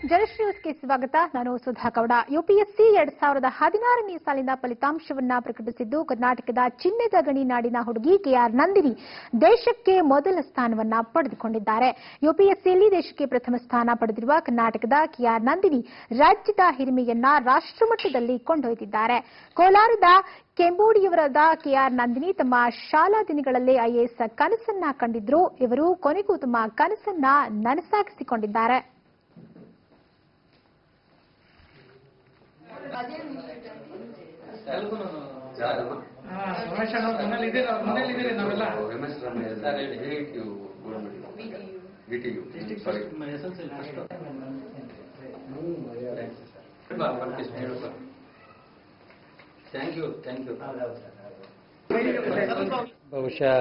ಜನಶ್ರೀ ನ್ಯೂಸ್ಗೆ ಸ್ವಾಗತ. ನಾನು ಸುಧಾ ಗೌಡ. ಯುಪಿಎಸ್ಸಿ 2016ನೇ ಸಾಲಿನ ಫಲಿತಾಂಶವನ್ನ ಪ್ರಕಟಿಸಿದ್ದು ಕರ್ನಾಟಕದ ಚಿನ್ನದ ಗಣಿ ನಾಡಿನ ಹುಡುಗಿ ಕೆಆರ್ ನಂದಿನಿ ದೇಶಕ್ಕೆ ಮೊದಲ ಸ್ಥಾನವನ್ನ ಪಡೆದುಕೊಂಡಿದ್ದಾರೆ. ಯುಪಿಎಸ್ಸಿಯಲ್ಲಿ ದೇಶಕ್ಕೆ ಪ್ರಥಮ ಸ್ಥಾನ ಪಡೆದಿರುವ ಕರ್ನಾಟಕದ ಕೆಆರ್ ನಂದಿನಿ ರಾಜ್ಯದ ಹಿರಿಮೆಯನ್ನ ರಾಷ್ಟ್ರಮಟ್ಟದಲ್ಲಿ ಕೊಂಡೊಯ್ದಿದ್ದಾರೆ. ಕೋಲಾರದ ಕೆಂಬೋಡಿಯವರಾದ ಕೆಆರ್ ನಂದಿನಿ ತಮ್ಮ ಶಾಲಾ ದಿನಗಳಲ್ಲೇ ಐಎಎಸ್ ಕನಸನ್ನ ಕಂಡಿದ್ರು. ಇವರು ಕೊನೆಗೂ ತಮ್ಮ ಕನಸನ್ನ ನನಸಾಗಿಸಿಕೊಂಡಿದ್ದಾರೆ. ಬಹುಶಃ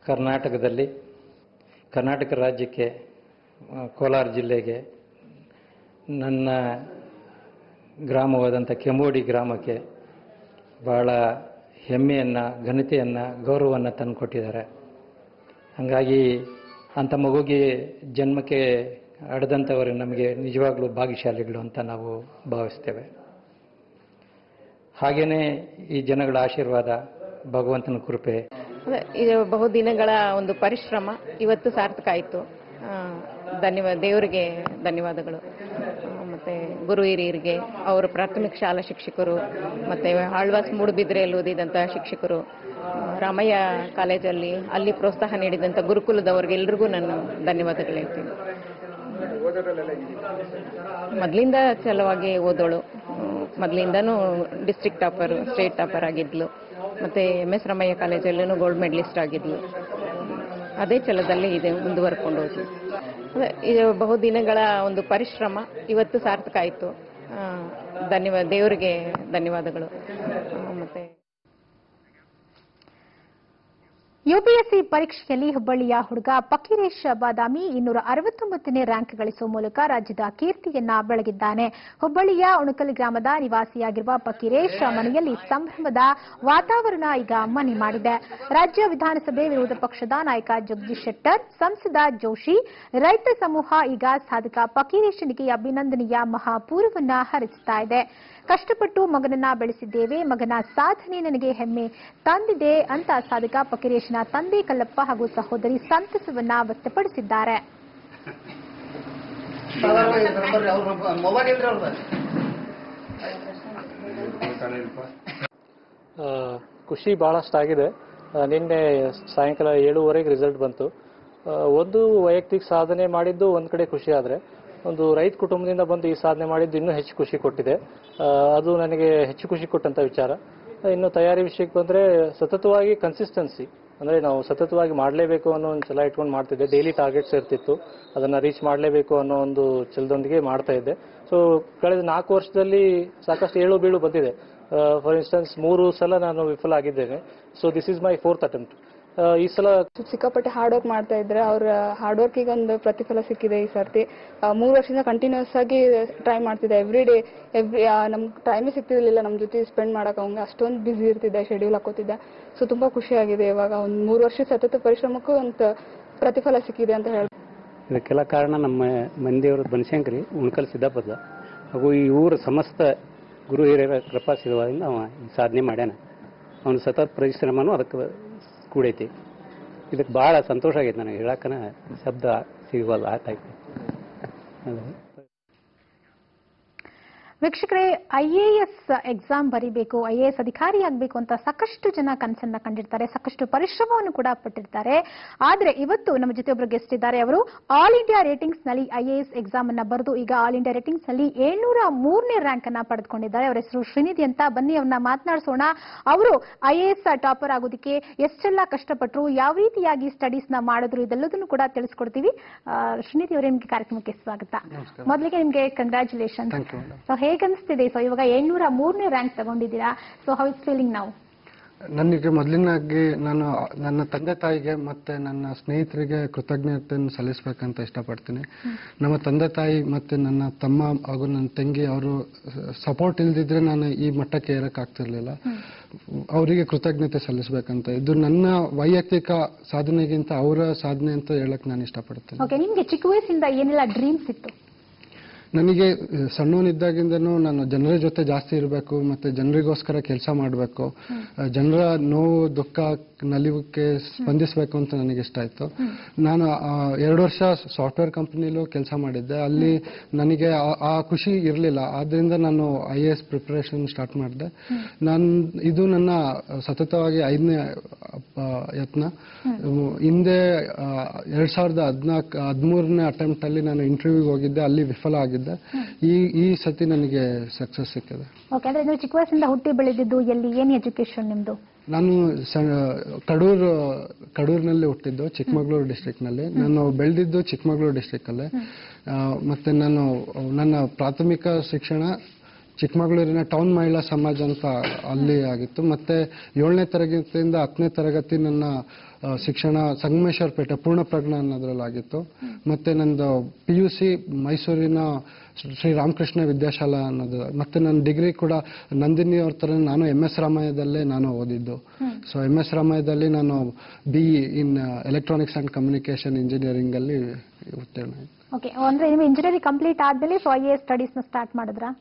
ಕರ್ನಾಟಕದಲ್ಲಿ ಕರ್ನಾಟಕ ರಾಜ್ಯಕ್ಕೆ ಕೋಲಾರ ಜಿಲ್ಲೆಗೆ ನನ್ನ ಗ್ರಾಮವಾದಂಥ ಕೆಂಬೋಡಿ ಗ್ರಾಮಕ್ಕೆ ಬಹಳ ಹೆಮ್ಮೆಯನ್ನು, ಘನತೆಯನ್ನು, ಗೌರವವನ್ನು ತಂದುಕೊಟ್ಟಿದ್ದಾರೆ. ಹಾಗಾಗಿ ಅಂಥ ಮಗುಗೆ ಜನ್ಮಕ್ಕೆ ಅಡೆದಂಥವರು ನಮಗೆ ನಿಜವಾಗ್ಲೂ ಭಾಗ್ಯಶಾಲಿಗಳು ಅಂತ ನಾವು ಭಾವಿಸ್ತೇವೆ. ಹಾಗೆಯೇ ಈ ಜನಗಳ ಆಶೀರ್ವಾದ, ಭಗವಂತನ ಕೃಪೆ. ಇದು ಬಹುದಿನಗಳ ಒಂದು ಪರಿಶ್ರಮ ಇವತ್ತು ಸಾರ್ಥಕ ಆಯಿತು. ದೇವರಿಗೆ ಧನ್ಯವಾದಗಳು. ಮತ್ತೆ ಗುರು ಹಿರಿಯರಿಗೆ, ಅವರ ಪ್ರಾಥಮಿಕ ಶಾಲಾ ಶಿಕ್ಷಕರು, ಮತ್ತೆ ಆಳ್ವಾಸ್ ಮೂಡುಬಿದ್ರೆಯಲ್ಲಿ ಓದಿದಂತಹ ಶಿಕ್ಷಕರು, ರಾಮಯ್ಯ ಕಾಲೇಜಲ್ಲಿ ಅಲ್ಲಿ ಪ್ರೋತ್ಸಾಹ ನೀಡಿದಂಥ ಗುರುಕುಲದವರಿಗೆ ಎಲ್ರಿಗೂ ನಾನು ಧನ್ಯವಾದಗಳು ಹೇಳ್ತೀನಿ. ಮೊದಲಿಂದ ಚಲವಾಗಿ ಓದೋಳು, ಮೊದಲಿಂದನೂ ಡಿಸ್ಟ್ರಿಕ್ಟ್ ಟಾಪರ್, ಸ್ಟೇಟ್ ಟಾಪರ್ ಆಗಿದ್ಲು. ಮತ್ತೆ MS ರಾಮಯ್ಯ ಕಾಲೇಜಲ್ಲೂ ಗೋಲ್ಡ್ ಮೆಡಲಿಸ್ಟ್ ಆಗಿದ್ಲು. ಅದೇ ಛಲದಲ್ಲಿ ಇದೆ ಮುಂದುವರ್ಕೊಂಡು ಹೋದ್ಲು. ಇದು ಬಹುದಿನಗಳ ಒಂದು ಪರಿಶ್ರಮ ಇವತ್ತು ಸಾರ್ಥಕ ಆಯಿತು. ದೇವರಿಗೆ ಧನ್ಯವಾದಗಳು. ಮತ್ತೆ ಯುಪಿಎಸ್ಸಿ ಪರೀಕ್ಷೆಯಲ್ಲಿ ಹುಬ್ಬಳ್ಳಿಯ ಹುಡುಗ ಫಕೀರೇಶ್ ಬಾದಾಮಿ 269ನೇ ರ್ಯಾಂಕ್ ಗಳಿಸುವ ಮೂಲಕ ರಾಜ್ಯದ ಕೀರ್ತಿಯನ್ನ ಬೆಳಗಿದ್ದಾನೆ. ಹುಬ್ಬಳ್ಳಿಯ ಉಣಕಲ್ ಗ್ರಾಮದ ನಿವಾಸಿಯಾಗಿರುವ ಫಕೀರೇಶ್ ಮನೆಯಲ್ಲಿ ಸಂಭ್ರಮದ ವಾತಾವರಣ ಈಗ ಮನೆ ಮಾಡಿದೆ. ರಾಜ್ಯ ವಿಧಾನಸಭೆ ವಿರೋಧ ಪಕ್ಷದ ನಾಯಕ ಜಗದೀಶ್ ಶೆಟ್ಟರ್, ಸಂಸದ ಜೋಶಿ, ರೈತ ಸಮೂಹ ಈಗ ಸಾಧಕ ಫಕೀರೇಶನಿಗೆ ಅಭಿನಂದನೆಯ ಮಹಾಪೂರವನ್ನ ಹರಿಸ್ತಾ ಇದೆ. ಕಷ್ಟಪಟ್ಟು ಮಗನನ್ನ ಬೆಳೆಸಿದ್ದೇವೆ, ಮಗನ ಸಾಧನೆ ನನಗೆ ಹೆಮ್ಮೆ ತಂದಿದೆ ಅಂತ ಸಾಧಕ ಫಕೀರೇಶನ ತಂದೆ ಕಲ್ಲಪ್ಪ ಹಾಗೂ ಸಹೋದರಿ ಸಂತಸವನ್ನ ವ್ಯಕ್ತಪಡಿಸಿದ್ದಾರೆ. ಖುಷಿ ಬಹಳಷ್ಟಾಗಿದೆ. ನಿನ್ನೆ ಸಾಯಂಕಾಲ 7:15 ರಿಸಲ್ಟ್ ಬಂತು. ಒಂದು ವೈಯಕ್ತಿಕ ಸಾಧನೆ ಮಾಡಿದ್ದು ಒಂದ್ ಕಡೆ ಖುಷಿ, ಆದ್ರೆ ಒಂದು ರೈತ ಕುಟುಂಬದಿಂದ ಬಂದು ಈ ಸಾಧನೆ ಮಾಡಿದ್ದು ಇನ್ನೂ ಹೆಚ್ಚು ಖುಷಿ ಕೊಟ್ಟಿದೆ. ಅದು ನನಗೆ ಹೆಚ್ಚು ಖುಷಿ ಕೊಟ್ಟಂತ ವಿಚಾರ. ಇನ್ನು ತಯಾರಿ ವಿಷಯಕ್ಕೆ ಬಂದ್ರೆ ಸತತವಾಗಿ ಕನ್ಸಿಸ್ಟೆನ್ಸಿ, ಅಂದ್ರೆ ನಾವು ಸತತವಾಗಿ ಮಾಡಲೇಬೇಕು ಅನ್ನೋ ಒಂದು ಛಲ ಇಟ್ಕೊಂಡು ಮಾಡ್ತಿದ್ದೆ. ಡೈಲಿ ಟಾರ್ಗೆಟ್ಸ್ ಇರ್ತಿತ್ತು, ಅದನ್ನ ರೀಚ್ ಮಾಡಲೇಬೇಕು ಅನ್ನೋ ಒಂದು ಛಲದೊಂದಿಗೆ ಮಾಡ್ತಾ ಇದ್ದೆ. ಸೊ ಕಳೆದ 4 ವರ್ಷದಲ್ಲಿ ಸಾಕಷ್ಟು ಏಳು ಬೀಳು ಬಂದಿದೆ. ಫಾರ್ ಇನ್ಸ್ಟೆನ್ಸ್ 3 ಸಲ ನಾನು ವಿಫಲ ಆಗಿದ್ದೇನೆ. So this is my 4th attempt. ಈ ಸಲ ಸಿಕ್ಕಾಪಟ್ಟೆ ಹಾರ್ಡ್ ವರ್ಕ್ ಮಾಡ್ತಾ ಇದ್ರೆ ಅವ್ರ ಹಾರ್ಡ್ ವರ್ಕಿಗೆ ಒಂದು ಪ್ರತಿಫಲ ಸಿಕ್ಕಿದೆ ಈ ಸರ್ತಿ. 3 ವರ್ಷದಿಂದ ಕಂಟಿನ್ಯೂಸ್ ಆಗಿ ಟ್ರೈ ಮಾಡ್ತಿದ್ದೆ. ಎವ್ರಿ ಡೇ ನಮ್ಗೆ ಟೈಮೇ ಸಿಗ್ತಿರ್ಲಿಲ್ಲ ನಮ್ಮ ಜೊತೆ ಸ್ಪೆಂಡ್ ಮಾಡಕ್ಕೆ. ಅವಂಗೆ ಅಷ್ಟೊಂದು ಬ್ಯುಸಿ ಇರ್ತಿದ್ದೆ, ಶೆಡ್ಯೂಲ್ ಹಾಕೋತಿದ್ದೆ. ಸೊ ತುಂಬಾ ಖುಷಿಯಾಗಿದೆ. ಇವಾಗ ಒಂದು 3 ವರ್ಷ ಸತತ ಪರಿಶ್ರಮಕ್ಕೂ ಒಂದು ಪ್ರತಿಫಲ ಸಿಕ್ಕಿದೆ ಅಂತ ಹೇಳ್ಬೋದು. ಇದಕ್ಕೆಲ್ಲ ಕಾರಣ ನಮ್ಮ ಮಂದಿಯವರು ಬನಶಂಕರಿ, ಉಣಕಲ್ ಸಿದ್ದಾಪದ ಹಾಗೂ ಈ ಊರ ಸಮಸ್ತ ಗುರು ಹಿರಿಯರ ಕೃಪಾಶೀರ್ವಾದದಿಂದ ಅವ ಈ ಸಾಧನೆ ಮಾಡ್ಯಾನ. ಅವನ ಸತತ ಪರಿಶ್ರಮನೂ ಅದಕ್ಕೆ ಕೂಡೈತಿ. ಇದಕ್ಕೆ ಬಹಳ ಸಂತೋಷ ಆಗೈತೆ ನನಗೆ, ಹೇಳಕ್ಕನ ಶಬ್ದ ಸಿಗಬಲ್ಲ ಆ ಟೈಪ್. ವೀಕ್ಷಕರೇ, ಐಎಎಸ್ ಎಕ್ಸಾಮ್ ಬರೀಬೇಕು, ಐಎಎಸ್ ಅಧಿಕಾರಿ ಆಗಬೇಕು ಅಂತ ಸಾಕಷ್ಟು ಜನ ಕನಸನ್ನ ಕಂಡಿರ್ತಾರೆ, ಸಾಕಷ್ಟು ಪರಿಶ್ರಮವನ್ನು ಕೂಡ ಪಟ್ಟಿರ್ತಾರೆ. ಆದ್ರೆ ಇವತ್ತು ನಮ್ಮ ಜೊತೆ ಒಬ್ಬರು ಗೆಸ್ಟ್ ಇದ್ದಾರೆ. ಅವರು ಆಲ್ ಇಂಡಿಯಾ ರೇಟಿಂಗ್ಸ್ ನಲ್ಲಿ ಐಎಎಸ್ ಎಕ್ಸಾಮ್ ಅನ್ನ ಬರೆದು ಈಗ ಆಲ್ ಇಂಡಿಯಾ ರೇಟಿಂಗ್ಸ್ ನಲ್ಲಿ 703ನೇ ರ್ಯಾಂಕ್ ಅನ್ನ ಪಡೆದುಕೊಂಡಿದ್ದಾರೆ. ಅವರ ಹೆಸರು ಶ್ರೀನಿಧಿ ಅಂತ. ಬನ್ನಿ ಅವ್ರನ್ನ ಮಾತನಾಡಿಸೋಣ. ಅವರು ಐಎಎಸ್ ಟಾಪರ್ ಆಗೋದಕ್ಕೆ ಎಷ್ಟೆಲ್ಲ ಕಷ್ಟಪಟ್ಟರು, ಯಾವ ರೀತಿಯಾಗಿ ಸ್ಟಡೀಸ್ ನ ಮಾಡಿದ್ರು, ಇದೆಲ್ಲದನ್ನು ಕೂಡ ತಿಳಿಸ್ಕೊಡ್ತೀವಿ. ಶ್ರೀನಿಧಿ ಅವರೇ, ನಿಮ್ಗೆ ಕಾರ್ಯಕ್ರಮಕ್ಕೆ ಸ್ವಾಗತ. ಮೊದಲಿಗೆ ನಿಮ್ಗೆ ಕಂಗ್ರಾಚುಲೇಷನ್. ಹೇಗನ್ನಿಸ್ತಿದೆ? ಸೊ ಇವಾಗ 703ನೇ ರ್ಯಾಂಕ್ ತಗೊಂಡಿದ್ದೀರಾ. So how is feeling now? ನನಗೆ ಮೊದಲಿನಾಗಿ ನಾನು ನನ್ನ ತಂದೆ ತಾಯಿಗೆ ಮತ್ತೆ ನನ್ನ ಸ್ನೇಹಿತರಿಗೆ ಕೃತಜ್ಞತೆಯನ್ನು ಸಲ್ಲಿಸಬೇಕಂತ ಇಷ್ಟಪಡ್ತೀನಿ. ನಮ್ಮ ತಂದೆ ತಾಯಿ ಮತ್ತೆ ನನ್ನ ತಮ್ಮ ಹಾಗೂ ನನ್ನ ತಂಗಿ ಅವರು ಸಪೋರ್ಟ್ ಇಲ್ದಿದ್ರೆ ನಾನು ಈ ಮಟ್ಟಕ್ಕೆ ಏರಕ್ಕಾಗ್ತಿರ್ಲಿಲ್ಲ. ಅವರಿಗೆ ಕೃತಜ್ಞತೆ ಸಲ್ಲಿಸಬೇಕಂತ. ಇದು ನನ್ನ ವೈಯಕ್ತಿಕ ಸಾಧನೆಗಿಂತ ಅವರ ಸಾಧನೆ ಅಂತ ಹೇಳಕ್ ನಾನು ಇಷ್ಟಪಡ್ತೀನಿ. ಓಕೆ, ನಿಮ್ಗೆ ಚಿಕ್ಕ ವಯಸ್ಸಿಂದ ಏನೆಲ್ಲ ಡ್ರೀಮ್ಸ್ ಇತ್ತು? ನನಗೆ ಸಣ್ಣವನಿದ್ದಾಗಿಂದನೂ ನಾನು ಜನರ ಜೊತೆ ಜಾಸ್ತಿ ಇರಬೇಕು ಮತ್ತೆ ಜನರಿಗೋಸ್ಕರ ಕೆಲಸ ಮಾಡಬೇಕು, ಜನರ ನೋವು ದುಃಖ ನಲಿವಕ್ಕೆ ಸ್ಪಂದಿಸಬೇಕು ಅಂತ ನನಗೆ ಇಷ್ಟ ಆಯಿತು. ನಾನು 2 ವರ್ಷ ಸಾಫ್ಟ್ವೇರ್ ಕಂಪನಿಲೂ ಕೆಲಸ ಮಾಡಿದ್ದೆ. ಅಲ್ಲಿ ನನಗೆ ಆ ಖುಷಿ ಇರಲಿಲ್ಲ. ಆದ್ದರಿಂದ ನಾನು IAS ಪ್ರಿಪರೇಷನ್ ಸ್ಟಾರ್ಟ್ ಮಾಡಿದೆ. ಇದು ನನ್ನ ಸತತವಾಗಿ 5ನೇ ಯತ್ನ. ಹಿಂದೆ 2013ನೇ ಅಟೆಂಪ್ಟ್ ಅಲ್ಲಿ ನಾನು ಇಂಟರ್ವ್ಯೂಗೆ ಹೋಗಿದ್ದೆ, ಅಲ್ಲಿ ವಿಫಲ ಆಗಿದ್ದೆ. ಈ ಸತಿ ನನಗೆ ಸಕ್ಸಸ್ ಸಿಕ್ಕಿದೆ. ಓಕೆ, ಅಂದ್ರೆ ನೀವು ಚಿಕ್ಕ ವಯಸ್ಸಿಂದ ಹುಟ್ಟಿ ಬೆಳೆದಿದ್ದು ಎಲ್ಲಿ, ಏನು ಎಜುಕೇಶನ್ ನಿಮ್ದು? ನಾನು ಕಡೂರಿನಲ್ಲಿ ಹುಟ್ಟಿದ್ದು, ಚಿಕ್ಕಮಗಳೂರು ಡಿಸ್ಟ್ರಿಕ್ನಲ್ಲಿ. ನಾನು ಬೆಳೆದಿದ್ದು ಚಿಕ್ಕಮಗಳೂರು ಡಿಸ್ಟ್ರಿಕ್ಟಲ್ಲೇ. ಮತ್ತೆ ನಾನು ನನ್ನ ಪ್ರಾಥಮಿಕ ಶಿಕ್ಷಣ ಚಿಕ್ಕಮಗಳೂರಿನ ಟೌನ್ ಮಹಿಳಾ ಸಮಾಜ ಅಂತ ಅಲ್ಲಿ ಆಗಿತ್ತು. ಮತ್ತೆ 7ನೇ ತರಗತಿಯಿಂದ 10ನೇ ತರಗತಿ ನನ್ನ ಶಿಕ್ಷಣ ಸಂಗಮೇಶ್ವರಪೇಟೆ ಪೂರ್ಣಪ್ರಜ್ಞಾ ಅನ್ನೋದ್ರಲ್ಲಾಗಿತ್ತು. ಮತ್ತೆ ನಂದು PUC ಮೈಸೂರಿನ ಶ್ರೀ ರಾಮಕೃಷ್ಣ ವಿದ್ಯಾಶಾಲಾ ಅನ್ನೋದು. ಮತ್ತೆ ನನ್ನ ಡಿಗ್ರಿ ಕೂಡ ನಂದಿನಿ ಅವ್ರ ಥರ ನಾನು MS ರಾಮಯ್ಯದಲ್ಲೇ ನಾನು ಓದಿದ್ದು. ಸೊ MS ರಾಮಯ್ಯದಲ್ಲಿ ನಾನು BE in electronics and communication engineering ಅಲ್ಲಿ ಉತ್ತೀರ್ಣ. ಓಕೆ, ಅಂದ್ರೆ ನೀವು ಇಂಜಿನಿಯರಿಂಗ್ ಕಂಪ್ಲೀಟ್ ಆದ್ಮೇಲೆ IAS ಸ್ಟಡೀಸ್ನ ಸ್ಟಾರ್ಟ್ ಮಾಡಿದ್ರಾ?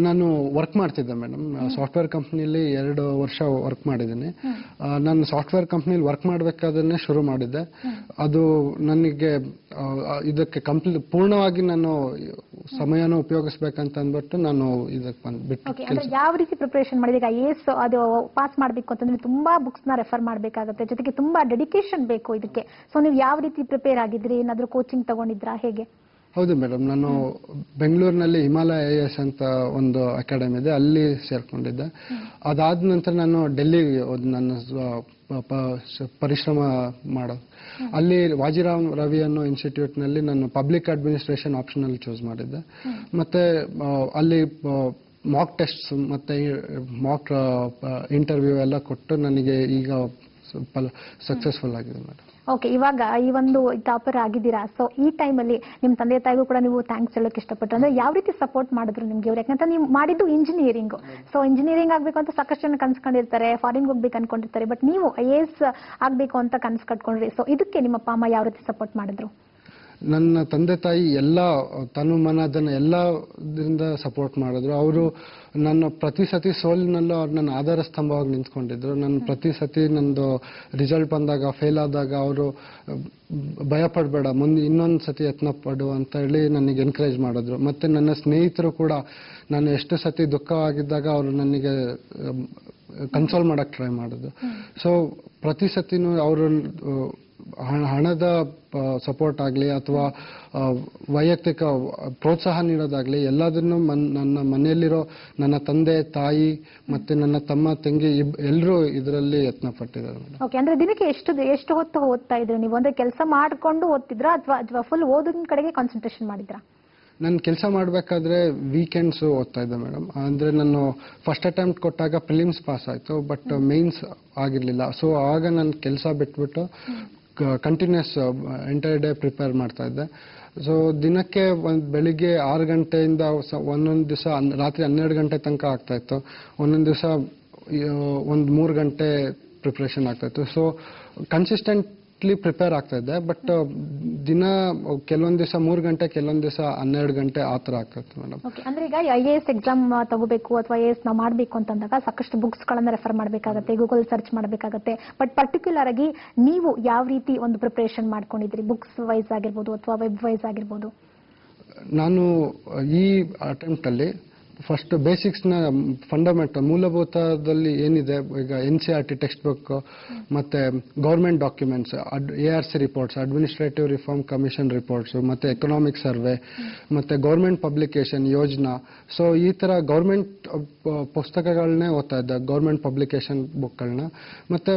ನಾನು ವರ್ಕ್ ಮಾಡ್ತಿದ್ದೆ ಮೇಡಮ್. ಸಾಫ್ಟ್ವೇರ್ ಕಂಪ್ನಿಲಿ 2 ವರ್ಷ ವರ್ಕ್ ಮಾಡಿದ್ದೀನಿ. ನಾನು ಸಾಫ್ಟ್ವೇರ್ ಕಂಪ್ನಿಲಿ ವರ್ಕ್ ಮಾಡಬೇಕಾದ್ರೆ ಶುರು ಮಾಡಿದ್ದೆ. ಅದು ನನಗೆ ಇದಕ್ಕೆ ಪೂರ್ಣವಾಗಿ ನಾನು ಸಮಯನ ಉಪಯೋಗಿಸ್ಬೇಕಂತ ಅಂದ್ಬಿಟ್ಟು ನಾನು ಇದಕ್ಕೆ ಬಂದ್ಬಿಟ್ಟು. ಯಾವ ರೀತಿ ಪ್ರಿಪರೇಷನ್ ಮಾಡಿದಾಗ IAS ಅದು ಪಾಸ್ ಮಾಡಬೇಕು ಅಂತಂದ್ರೆ ತುಂಬಾ ಬುಕ್ಸ್ ನ ರೆಫರ್ ಮಾಡಬೇಕಾಗುತ್ತೆ, ಜೊತೆಗೆ ತುಂಬಾ ಡೆಡಿಕೇಶನ್ ಬೇಕು ಇದಕ್ಕೆ. ಸೊ ನೀವು ಯಾವ ರೀತಿ ಪ್ರಿಪೇರ್ ಆಗಿದ್ರಿ? ಏನಾದರೂ ಕೋಚಿಂಗ್ ತಗೊಂಡಿದ್ರಾ, ಹೇಗೆ? ಹೌದು ಮೇಡಮ್, ನಾನು ಬೆಂಗಳೂರಿನಲ್ಲಿ ಹಿಮಾಲಯ IAS ಅಂತ ಒಂದು ಅಕಾಡೆಮಿ ಇದೆ, ಅಲ್ಲಿ ಸೇರ್ಕೊಂಡಿದ್ದೆ. ಅದಾದ ನಂತರ ನಾನು ಡೆಲ್ಲಿಗೆ ನನ್ನ ಪರಿಶ್ರಮ ಮಾಡೋದು. ಅಲ್ಲಿ ವಾಜಿರಾಮ್ ರವಿ ಅನ್ನೋ ಇನ್ಸ್ಟಿಟ್ಯೂಟ್ನಲ್ಲಿ ನಾನು ಪಬ್ಲಿಕ್ ಅಡ್ಮಿನಿಸ್ಟ್ರೇಷನ್ ಆಪ್ಷನಲ್ಲಿ ಚೂಸ್ ಮಾಡಿದ್ದೆ. ಮತ್ತೆ ಅಲ್ಲಿ ಮಾಕ್ ಟೆಸ್ಟ್ಸ್ ಮತ್ತೆ ಮಾಕ್ ಇಂಟರ್ವ್ಯೂ ಎಲ್ಲ ಕೊಟ್ಟು ನನಗೆ ಈಗ ಸಕ್ಸಸ್ಫುಲ್ ಆಗಿದೆ ಮೇಡಮ್. ಓಕೆ, ಇವಾಗ ಈ ಒಂದು ಟಾಪರ್ ಆಗಿದ್ದೀರಾ. ಸೊ ಈ ಟೈಮಲ್ಲಿ ನಿಮ್ಮ ತಂದೆ ತಾಯಿಗೂ ಕೂಡ ನೀವು ಥ್ಯಾಂಕ್ಸ್ ಹೇಳೋಕೆ ಇಷ್ಟಪಟ್ಟು, ಅಂದ್ರೆ ಯಾವ ರೀತಿ ಸಪೋರ್ಟ್ ಮಾಡಿದ್ರು ನಿಮ್ಗೆ ಅವ್ರು? ಯಾಕಂದ್ರೆ ನೀವು ಮಾಡಿದ್ದು ಇಂಜಿನಿಯರಿಂಗ್. ಸೊ ಇಂಜಿನಿಯರಿಂಗ್ ಆಗಬೇಕು ಅಂತ ಸಾಕಷ್ಟು ಜನ ಕನ್ಸ್ಕೊಂಡಿರ್ತಾರೆ, ಫಾರಿನ್ ಹೋಗ್ಬೇಕು ಅನ್ಕೊಂಡಿರ್ತಾರೆ. ಬಟ್ ನೀವು IAS ಆಗಬೇಕು ಅಂತ ಕನ್ಸು ಕಟ್ಕೊಂಡ್ರಿ. ಸೊ ಇದಕ್ಕೆ ನಿಮ್ಮ ಅಪ್ಪ ಅಮ್ಮ ಯಾವ ರೀತಿ ಸಪೋರ್ಟ್ ಮಾಡಿದ್ರು? ನನ್ನ ತಂದೆ ತಾಯಿ ಎಲ್ಲ ತನು ಮನ ಧನ ಎಲ್ಲದಿಂದ ಸಪೋರ್ಟ್ ಮಾಡಿದ್ರು. ಅವರು ನನ್ನ ಪ್ರತಿ ಸತಿ ಸೋಲಿನಲ್ಲೂ ಅವ್ರು ನನ್ನ ಆಧಾರ ಸ್ತಂಭವಾಗಿ ನಿಂತ್ಕೊಂಡಿದ್ರು. ನನ್ನ ಪ್ರತಿ ಸತಿ ನಂದು ರಿಸಲ್ಟ್ ಬಂದಾಗ ಫೇಲ್ ಆದಾಗ ಅವರು ಭಯ ಪಡಬೇಡ, ಮುಂದೆ ಇನ್ನೊಂದು ಸತಿ ಯತ್ನ ಪಡು ಅಂತ ಹೇಳಿ ನನಗೆ ಎನ್ಕರೇಜ್ ಮಾಡಿದ್ರು. ಮತ್ತೆ ನನ್ನ ಸ್ನೇಹಿತರು ಕೂಡ ನಾನು ಎಷ್ಟು ಸತಿ ದುಃಖವಾಗಿದ್ದಾಗ ಅವರು ನನಗೆ ಕನ್ಸೋಲ್ ಮಾಡಕ್ಕೆ ಟ್ರೈ ಮಾಡಿದ್ರು. ಸೊ ಪ್ರತಿ ಸತಿನೂ ಅವರು ಹಣದ ಸಪೋರ್ಟ್ ಆಗಲಿ ಅಥವಾ ವೈಯಕ್ತಿಕ ಪ್ರೋತ್ಸಾಹ ನೀಡೋದಾಗ್ಲಿ ಎಲ್ಲದನ್ನು ನನ್ನ ಮನೆಯಲ್ಲಿರೋ ನನ್ನ ತಂದೆ ತಾಯಿ ಮತ್ತೆ ನನ್ನ ತಮ್ಮ ತಂಗಿ ಎಲ್ಲರೂ ಇದರಲ್ಲಿ ಯತ್ನ ಪಟ್ಟಿದ್ದಾರೆ. ಓಕೆ, ಅಂದ್ರೆ ದಿನಕ್ಕೆ ಎಷ್ಟು ಹೊತ್ತು ಓದ್ತಾ ಇದ್ರಿ ನೀವು? ಅಂದ್ರೆ ಕೆಲಸ ಮಾಡ್ಕೊಂಡು ಓದ್ತಿದ್ರಾ ಅಥವಾ ಫುಲ್ ಓದಿನ ಕಡೆಗೆ ಕಾನ್ಸಂಟ್ರೇಷನ್ ಮಾಡಿದ್ರಾ? ನಾನು ಕೆಲಸ ಮಾಡಬೇಕಾದ್ರೆ ವೀಕೆಂಡ್ಸು ಓದ್ತಾ ಇದ್ದೆ ಮೇಡಮ್. ಅಂದರೆ ನಾನು ಫಸ್ಟ್ ಅಟೆಂಪ್ಟ್ ಕೊಟ್ಟಾಗ ಪ್ರಿಲಿಮ್ಸ್ ಪಾಸ್ ಆಯಿತು, ಬಟ್ ಮೇನ್ಸ್ ಆಗಿರಲಿಲ್ಲ. ಸೊ ಆಗ ನಾನು ಕೆಲಸ ಬಿಟ್ಬಿಟ್ಟು ಕಂಟಿನ್ಯೂಸ್ ಎಂಟೈರ್ ಡೇ ಪ್ರಿಪೇರ್ ಮಾಡ್ತಾ ಇದ್ದೆ. ಸೊ ದಿನಕ್ಕೆ ಬೆಳಿಗ್ಗೆ 6 ಗಂಟೆಯಿಂದ ಒಂದೊಂದು ದಿವಸ ರಾತ್ರಿ 12 ಗಂಟೆ ತನಕ ಆಗ್ತಾ ಇತ್ತು. ಒಂದೊಂದು ದಿವಸ 3 ಗಂಟೆ ಪ್ರಿಪ್ರೇಷನ್ ಆಗ್ತಾ ಇತ್ತು. ಸೊ ಕನ್ಸಿಸ್ಟೆಂಟ್ಲಿ ಪ್ರಿಪೇರ್ ಆಗ್ತಾ ಇದ್ದೆ. ಬಟ್ ದಿನ ಕೆಲವೊಂದು ದಿವಸ 3 ಗಂಟೆ, ಕೆಲವೊಂದು ದಿವಸ 12 ಗಂಟೆ ಆ ಥರ ಆಗ್ತಾ ಇತ್ತು ಮೇಡಮ್. ಅಂದ್ರೆ ಈಗ IAS ಎಕ್ಸಾಮ್ ತಗೋಬೇಕು ಅಥವಾ IAS ನಾವು ಮಾಡಬೇಕು ಅಂತಂದಾಗ ಸಾಕಷ್ಟು ಬುಕ್ಸ್ ಗಳನ್ನ ರೆಫರ್ ಮಾಡಬೇಕಾಗತ್ತೆ, ಗೂಗಲ್ ಸರ್ಚ್ ಮಾಡಬೇಕಾಗತ್ತೆ. ಬಟ್ ಪರ್ಟಿಕ್ಯುಲರ್ ಆಗಿ ನೀವು ಯಾವ ರೀತಿ ಒಂದು ಪ್ರಿಪರೇಷನ್ ಮಾಡ್ಕೊಂಡಿದ್ರಿ? ಬುಕ್ಸ್ ವೈಸ್ ಆಗಿರ್ಬೋದು ಅಥವಾ ವೆಬ್ ವೈಸ್ ಆಗಿರ್ಬೋದು? ನಾನು ಈ ಅಟೆಂಪ್ಟ್ ಅಲ್ಲಿ ಫಸ್ಟ್ ಬೇಸಿಕ್ಸ್ನ ಫಂಡಮೆಂಟಲ್ ಮೂಲಭೂತದಲ್ಲಿ ಏನಿದೆ, ಈಗ NCERT ಟೆಕ್ಸ್ಟ್ ಬುಕ್ ಮತ್ತೆ government documents, ARC reports, administrative reform commission reports, ಮತ್ತೆ ಎಕನಾಮಿಕ್ ಸರ್ವೆ, ಮತ್ತೆ ಗೌರ್ಮೆಂಟ್ ಪಬ್ಲಿಕೇಶನ್ ಯೋಜನಾ. ಸೊ ಈ ತರ ಗೌರ್ಮೆಂಟ್ ಪುಸ್ತಕಗಳನ್ನೇ ಓದ್ತಾ ಇದ್ದೆ, ಗೌರ್ಮೆಂಟ್ ಪಬ್ಲಿಕೇಶನ್ ಬುಕ್ಗಳನ್ನ. ಮತ್ತೆ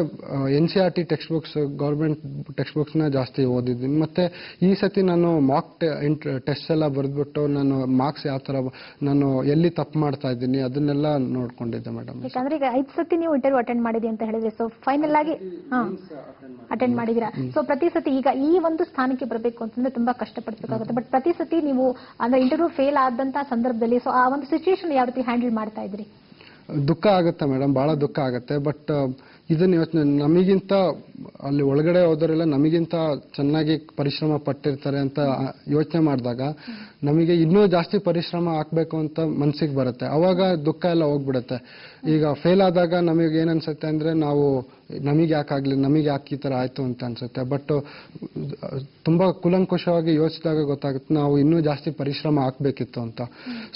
NCERT text books, government text ಬುಕ್ಸ್ನ ಜಾಸ್ತಿ ಓದಿದ್ದೀನಿ. ಮತ್ತೆ ಈ ಸತಿ ನಾನು ಮಾಕ್ ಟೆಸ್ಟ್ ಎಲ್ಲ ಬರೆದ್ಬಿಟ್ಟು ನಾನು ಮಾರ್ಕ್ಸ್ ಯಾವ ಥರ ನಾನು ಎಲ್ಲಿ ತಪ್ಪು ಮಾಡ್ತಾ ಇದ್ದೀನಿ ಅದನ್ನೆಲ್ಲ ನೋಡ್ಕೊಂಡಿದ್ದೆ ಮೇಡಮ್. ಯಾಕಂದ್ರೆ ಈಗ 5 ಸತಿ ನೀವು ಇಂಟರ್ವ್ಯೂ ಅಟೆಂಡ್ ಮಾಡಿದ್ರಿ ಅಂತ ಹೇಳಿದ್ರೆ, ಸೊ ಫೈನಲ್ ಆಗಿ ಅಟೆಂಡ್ ಮಾಡಿದಿರಾ. ಸೊ ಪ್ರತಿ ಸತಿ ಈಗ ಈ ಒಂದು ಸ್ಥಾನಕ್ಕೆ ಬರಬೇಕು ಅಂತಂದ್ರೆ ತುಂಬಾ ಕಷ್ಟಪಡಬೇಕಾಗುತ್ತೆ. ಬಟ್ ಪ್ರತಿ ಸತಿ ನೀವು ಅಂದ್ರೆ ಇಂಟರ್ವ್ಯೂ ಫೇಲ್ ಆದಂತಹ ಸಂದರ್ಭದಲ್ಲಿ ಸೊ ಆ ಒಂದು ಸಿಚುಯೇಷನ್ ಯಾವ ರೀತಿ ಹ್ಯಾಂಡಲ್ ಮಾಡ್ತಾ ಇದ್ರಿ? ದುಃಖ ಆಗುತ್ತೆ ಮೇಡಮ್, ಬಹಳ ದುಃಖ ಆಗುತ್ತೆ. ಬಟ್ ಇದನ್ನ ಯೋಚನೆ ನಮಗಿಂತ ಅಲ್ಲಿ ಒಳಗಡೆ ಹೋದವರೆಲ್ಲ ನಮಗಿಂತ ಚೆನ್ನಾಗಿ ಪರಿಶ್ರಮ ಪಟ್ಟಿರ್ತಾರೆ ಅಂತ ಯೋಚನೆ ಮಾಡಿದಾಗ ನಮಗೆ ಇನ್ನೂ ಜಾಸ್ತಿ ಪರಿಶ್ರಮ ಹಾಕ್ಬೇಕು ಅಂತ ಮನ್ಸಿಗೆ ಬರುತ್ತೆ. ಅವಾಗ ದುಃಖ ಎಲ್ಲ ಹೋಗ್ಬಿಡುತ್ತೆ. ಈಗ ಫೇಲ್ ಆದಾಗ ನಮಗೆ ಏನನ್ಸುತ್ತೆ ಅಂದ್ರೆ ನಮಗೆ ಯಾಕಾಗ್ಲಿ, ನಮಗೆ ಯಾಕೆ ಈ ತರ ಆಯ್ತು ಅಂತ ಅನ್ಸುತ್ತೆ. ಬಟ್ ತುಂಬಾ ಕುಲಂಕುಷವಾಗಿ ಯೋಚಿಸಿದಾಗ ಗೊತ್ತಾಗುತ್ತೆ ನಾವು ಇನ್ನೂ ಜಾಸ್ತಿ ಪರಿಶ್ರಮ ಹಾಕ್ಬೇಕಿತ್ತು ಅಂತ.